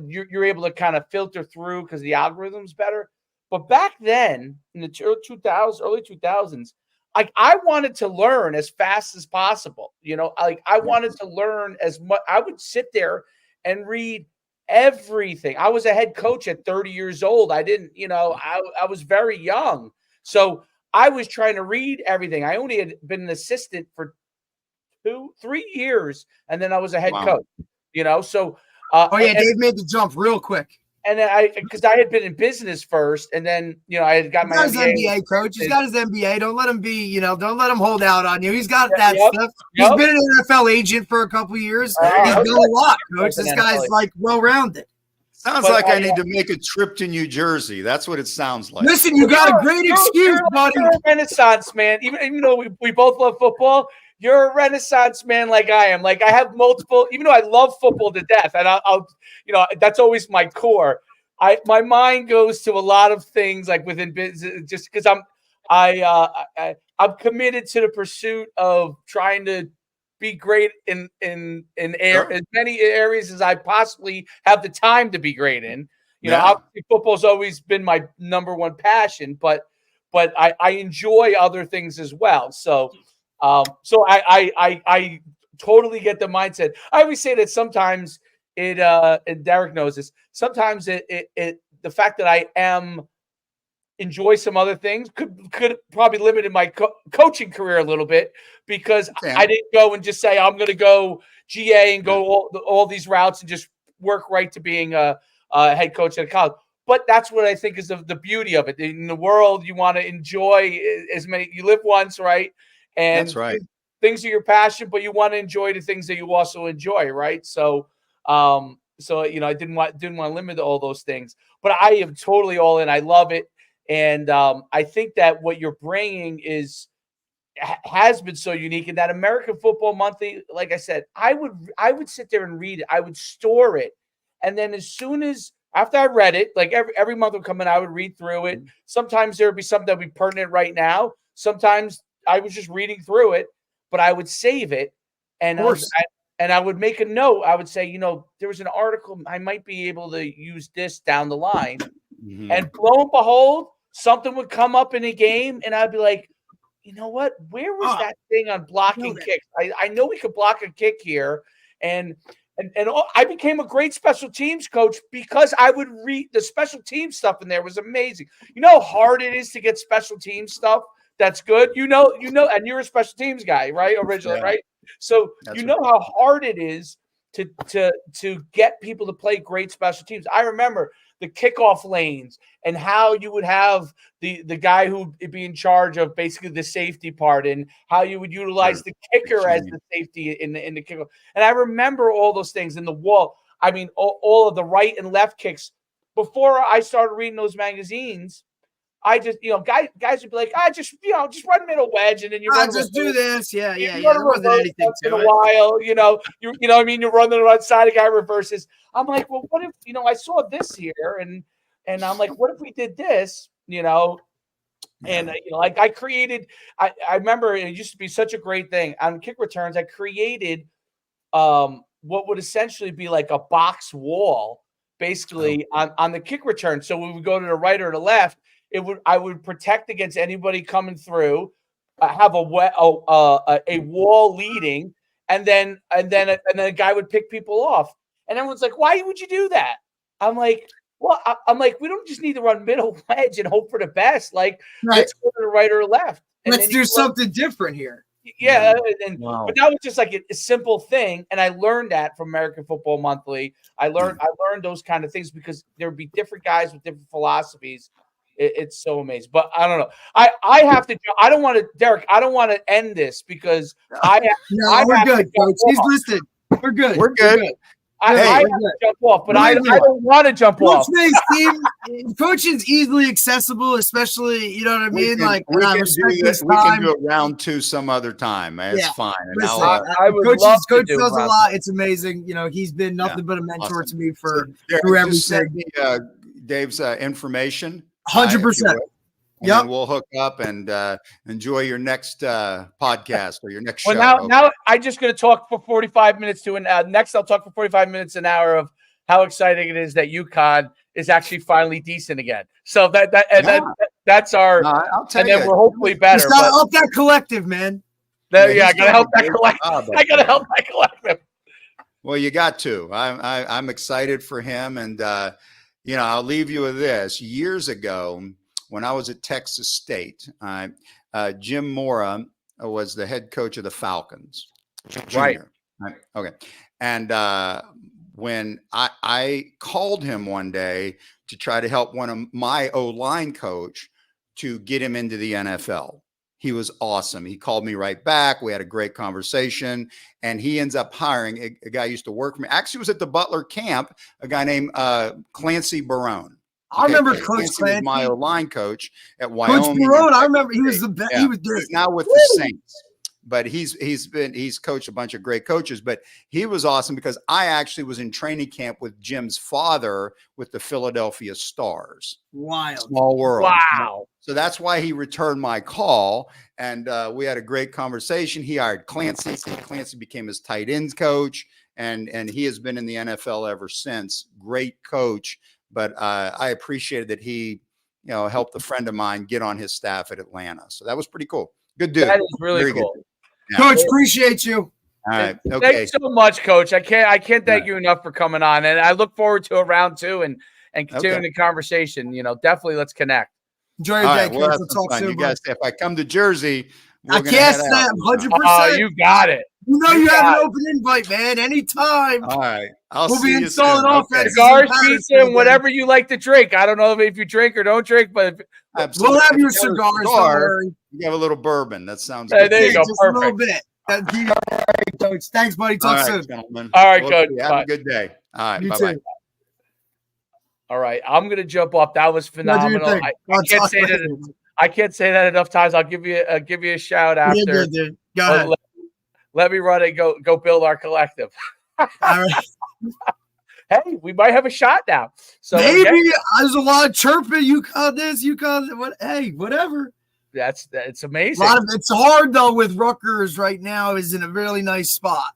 you're able to kind of filter through because the algorithm's better. But back then, in the early 2000s, I wanted to learn as fast as possible. I wanted to learn as much. I would sit there and read everything. I was a head coach at 30 years old. I didn't, I was very young. So I was trying to read everything. I only had been an assistant for 2-3 years, and then I was a head coach, so Oh yeah, Dave made the jump real quick. And then because I had been in business first, and then I had got my his MBA, coach. He's got his MBA. Don't let him be, don't let him hold out on you. He's got that stuff. He's been an NFL agent for a couple of years. He's done a lot, coach. This guy's like well-rounded. Sounds like I need to make a trip to New Jersey. That's what it sounds like. Listen, you got a great excuse, buddy. You're a Renaissance man. Even though we both love football, you're a Renaissance man like I am. Like I have multiple, even though I love football to death, and I'll that's always my core. My mind goes to a lot of things like within business, just because I'm committed to the pursuit of trying to be great in as many areas as I possibly have the time to be great in. Obviously football's always been my number one passion, but I enjoy other things as well. So I totally get the mindset. I always say that sometimes and Derek knows this, sometimes the fact that I enjoy some other things could probably limit my coaching career a little bit, because I didn't go and just say I'm going to go GA and go all these routes and just work right to being a head coach at a college. But that's what I think is the beauty of it. In the world, you want to enjoy as many. You live once, right? And that's right. Things are your passion, but you want to enjoy the things that you also enjoy, right? So, I didn't want to limit all those things. But I am totally all in. I love it. And I think that what you're bringing has been so unique, in that American Football Monthly, like I said, I would sit there and read it. I would store it. And then as soon as after I read it, like every month would come in, I would read through it. Sometimes there would be something that would be pertinent right now. Sometimes I was just reading through it, but I would save it. And I would make a note. I would say, there was an article, I might be able to use this down the line. Mm-hmm. And lo and behold, something would come up in a game, and I'd be like, you know what? Where was that thing on blocking kicks? I know we could block a kick here. And I became a great special teams coach because I would read the special teams stuff in there. Was amazing. You know how hard it is to get special teams stuff that's good? And you're a special teams guy, right? Originally, right? So that's how hard it is to get people to play great special teams. I remember the kickoff lanes and how you would have the guy who would be in charge of basically the safety part, and how you would utilize the kicker as the safety in the kickoff. And I remember all those things in the wall. I mean, all of the right and left kicks. Before I started reading those magazines, I just, guys would be like, just run middle wedge, and then just do this. Yeah. There wasn't anything to it. In a while, you're running the right side, a guy reverses. I'm like, well, what if, I saw this here, and I'm like, what if we did this, and like I created, I remember it used to be such a great thing on kick returns. I created what would essentially be like a box wall, basically on the kick return. So we would go to the right or the left. I would protect against anybody coming through, have a wall leading, and then a guy would pick people off. And everyone's like, why would you do that? I'm like, well, we don't just need to run middle wedge and hope for the best. Like, let's go to the right or left. And let's do something different here. Yeah. But that was just like a simple thing. And I learned that from American Football Monthly. I learned those kind of things because there would be different guys with different philosophies. It's so amazing. But I don't know. I have to. I don't want to, Derek. I don't want to end this because we're good, coach. He's listed. We're good. We're good. I have to jump off, but I don't want to jump off. Coaching's easily accessible, especially, you know what I mean? We can do it round two some other time. It's fine. Listen, I would love to Coach does a lot. It's amazing. He's been nothing but a mentor to me through everything. Send me Dave's information. 100%. Yeah, we'll hook up and enjoy your next podcast or your next show. Well, now I'm just going to talk for 45 minutes next I'll talk for 45 minutes, an hour of how exciting it is that UConn is actually finally decent again. So that's our. I'll tell and then we're hopefully better. Got to help that collective, man. I got to help that collective. I got to help that collective. Well, you got to. I'm excited for him, and I'll leave you with this. Years ago, when I was at Texas State, Jim Mora was the head coach of the Falcons. Junior. Right. Okay. And when I called him one day to try to help one of my O-line coach to get him into the NFL. He was awesome. He called me right back. We had a great conversation, and he ends up hiring a guy who used to work for me. Actually, was at the Butler camp, a guy named Clancy Barone. I remember Coach Clancy Clancy. was my line coach at Wyoming. Coach Barone, I remember he was the best. Yeah. He was good. He's now with the Saints, but he's coached a bunch of great coaches. But he was awesome because I actually was in training camp with Jim's father with the Philadelphia Stars. Wild. Small world. Wow. So that's why he returned my call, and we had a great conversation. He hired Clancy. Clancy became his tight ends coach, and he has been in the NFL ever since. Great coach, but I appreciated that he, helped a friend of mine get on his staff at Atlanta. So that was pretty cool. Good dude. That is really Very cool. Yeah. Coach, appreciate you. All right. Thank Okay. you so much, Coach. I can't thank you enough for coming on, and I look forward to a round 2 and continuing the conversation. Definitely let's connect. Enjoy your day, Coach. We'll talk soon. You guys, if I come to Jersey, I can't stand 100%. Oh, you got it. You have an open invite, man. Anytime. All right. We'll be installing offense. Cigars, pizza, and whatever you like to drink. I don't know if you drink or don't drink, but we'll have your cigars. You have a little bourbon. That sounds good. There you go. Just perfect. A little bit. All right, Coach. Thanks, buddy. Talk soon. Gentlemen. All right, Coach. Have a good day. All right. Bye-bye. All right. I'm going to jump off. That was phenomenal. I can't say that enough times. I'll give you a shout after. Dude. Go ahead. Let me run it. Go build our collective. All right. Hey, we might have a shot now. So maybe there's a lot of chirping. UConn this, UConn what? Hey, whatever. It's amazing. It's hard though with Rutgers right now. Is in a really nice spot.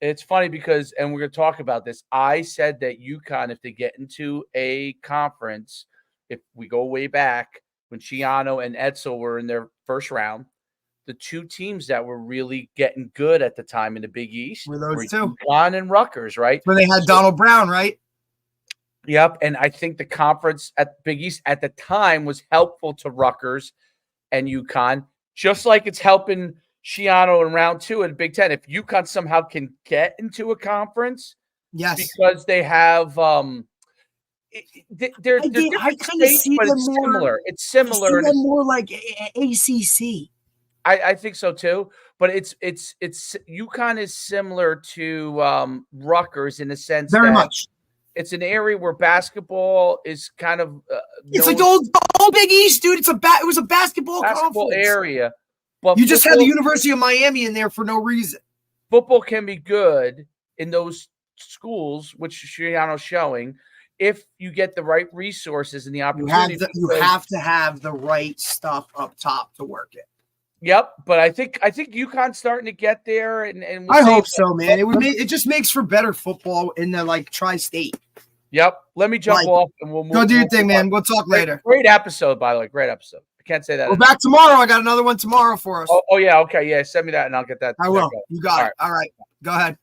It's funny because, and we're going to talk about this. I said that UConn, if they get into a conference, if we go way back when Schiano and Edsel were in their first round, the two teams that were really getting good at the time in the Big East were those two, UConn and Rutgers, right? Where they had Donald Brown, right? Yep. And I think the conference at Big East at the time was helpful to Rutgers and UConn, just like it's helping Schiano in round 2 at Big Ten. If UConn somehow can get into a conference, yes, because they have they're different states, but it's similar. It's similar. It's more like ACC. I think so too, but it's UConn is similar to Rutgers in the sense very that much. It's an area where basketball is kind of it's like the old Big East, dude. It was a basketball area, but you just had the University of Miami in there for no reason. Football can be good in those schools, which Schiano's showing, if you get the right resources and the opportunity. You have to have the right stuff up top to work it. Yep, but I think UConn's starting to get there, and I hope so, man. It just makes for better football in the tri-state. Yep. Let me jump off, and we'll move. Go do your thing, man. We'll talk later. Great episode, by the way. Great episode. I can't say that. We're back tomorrow. I got another one tomorrow for us. Oh yeah. Okay. Yeah. Send me that, and I'll get that. I will. You got it. All right. Go ahead.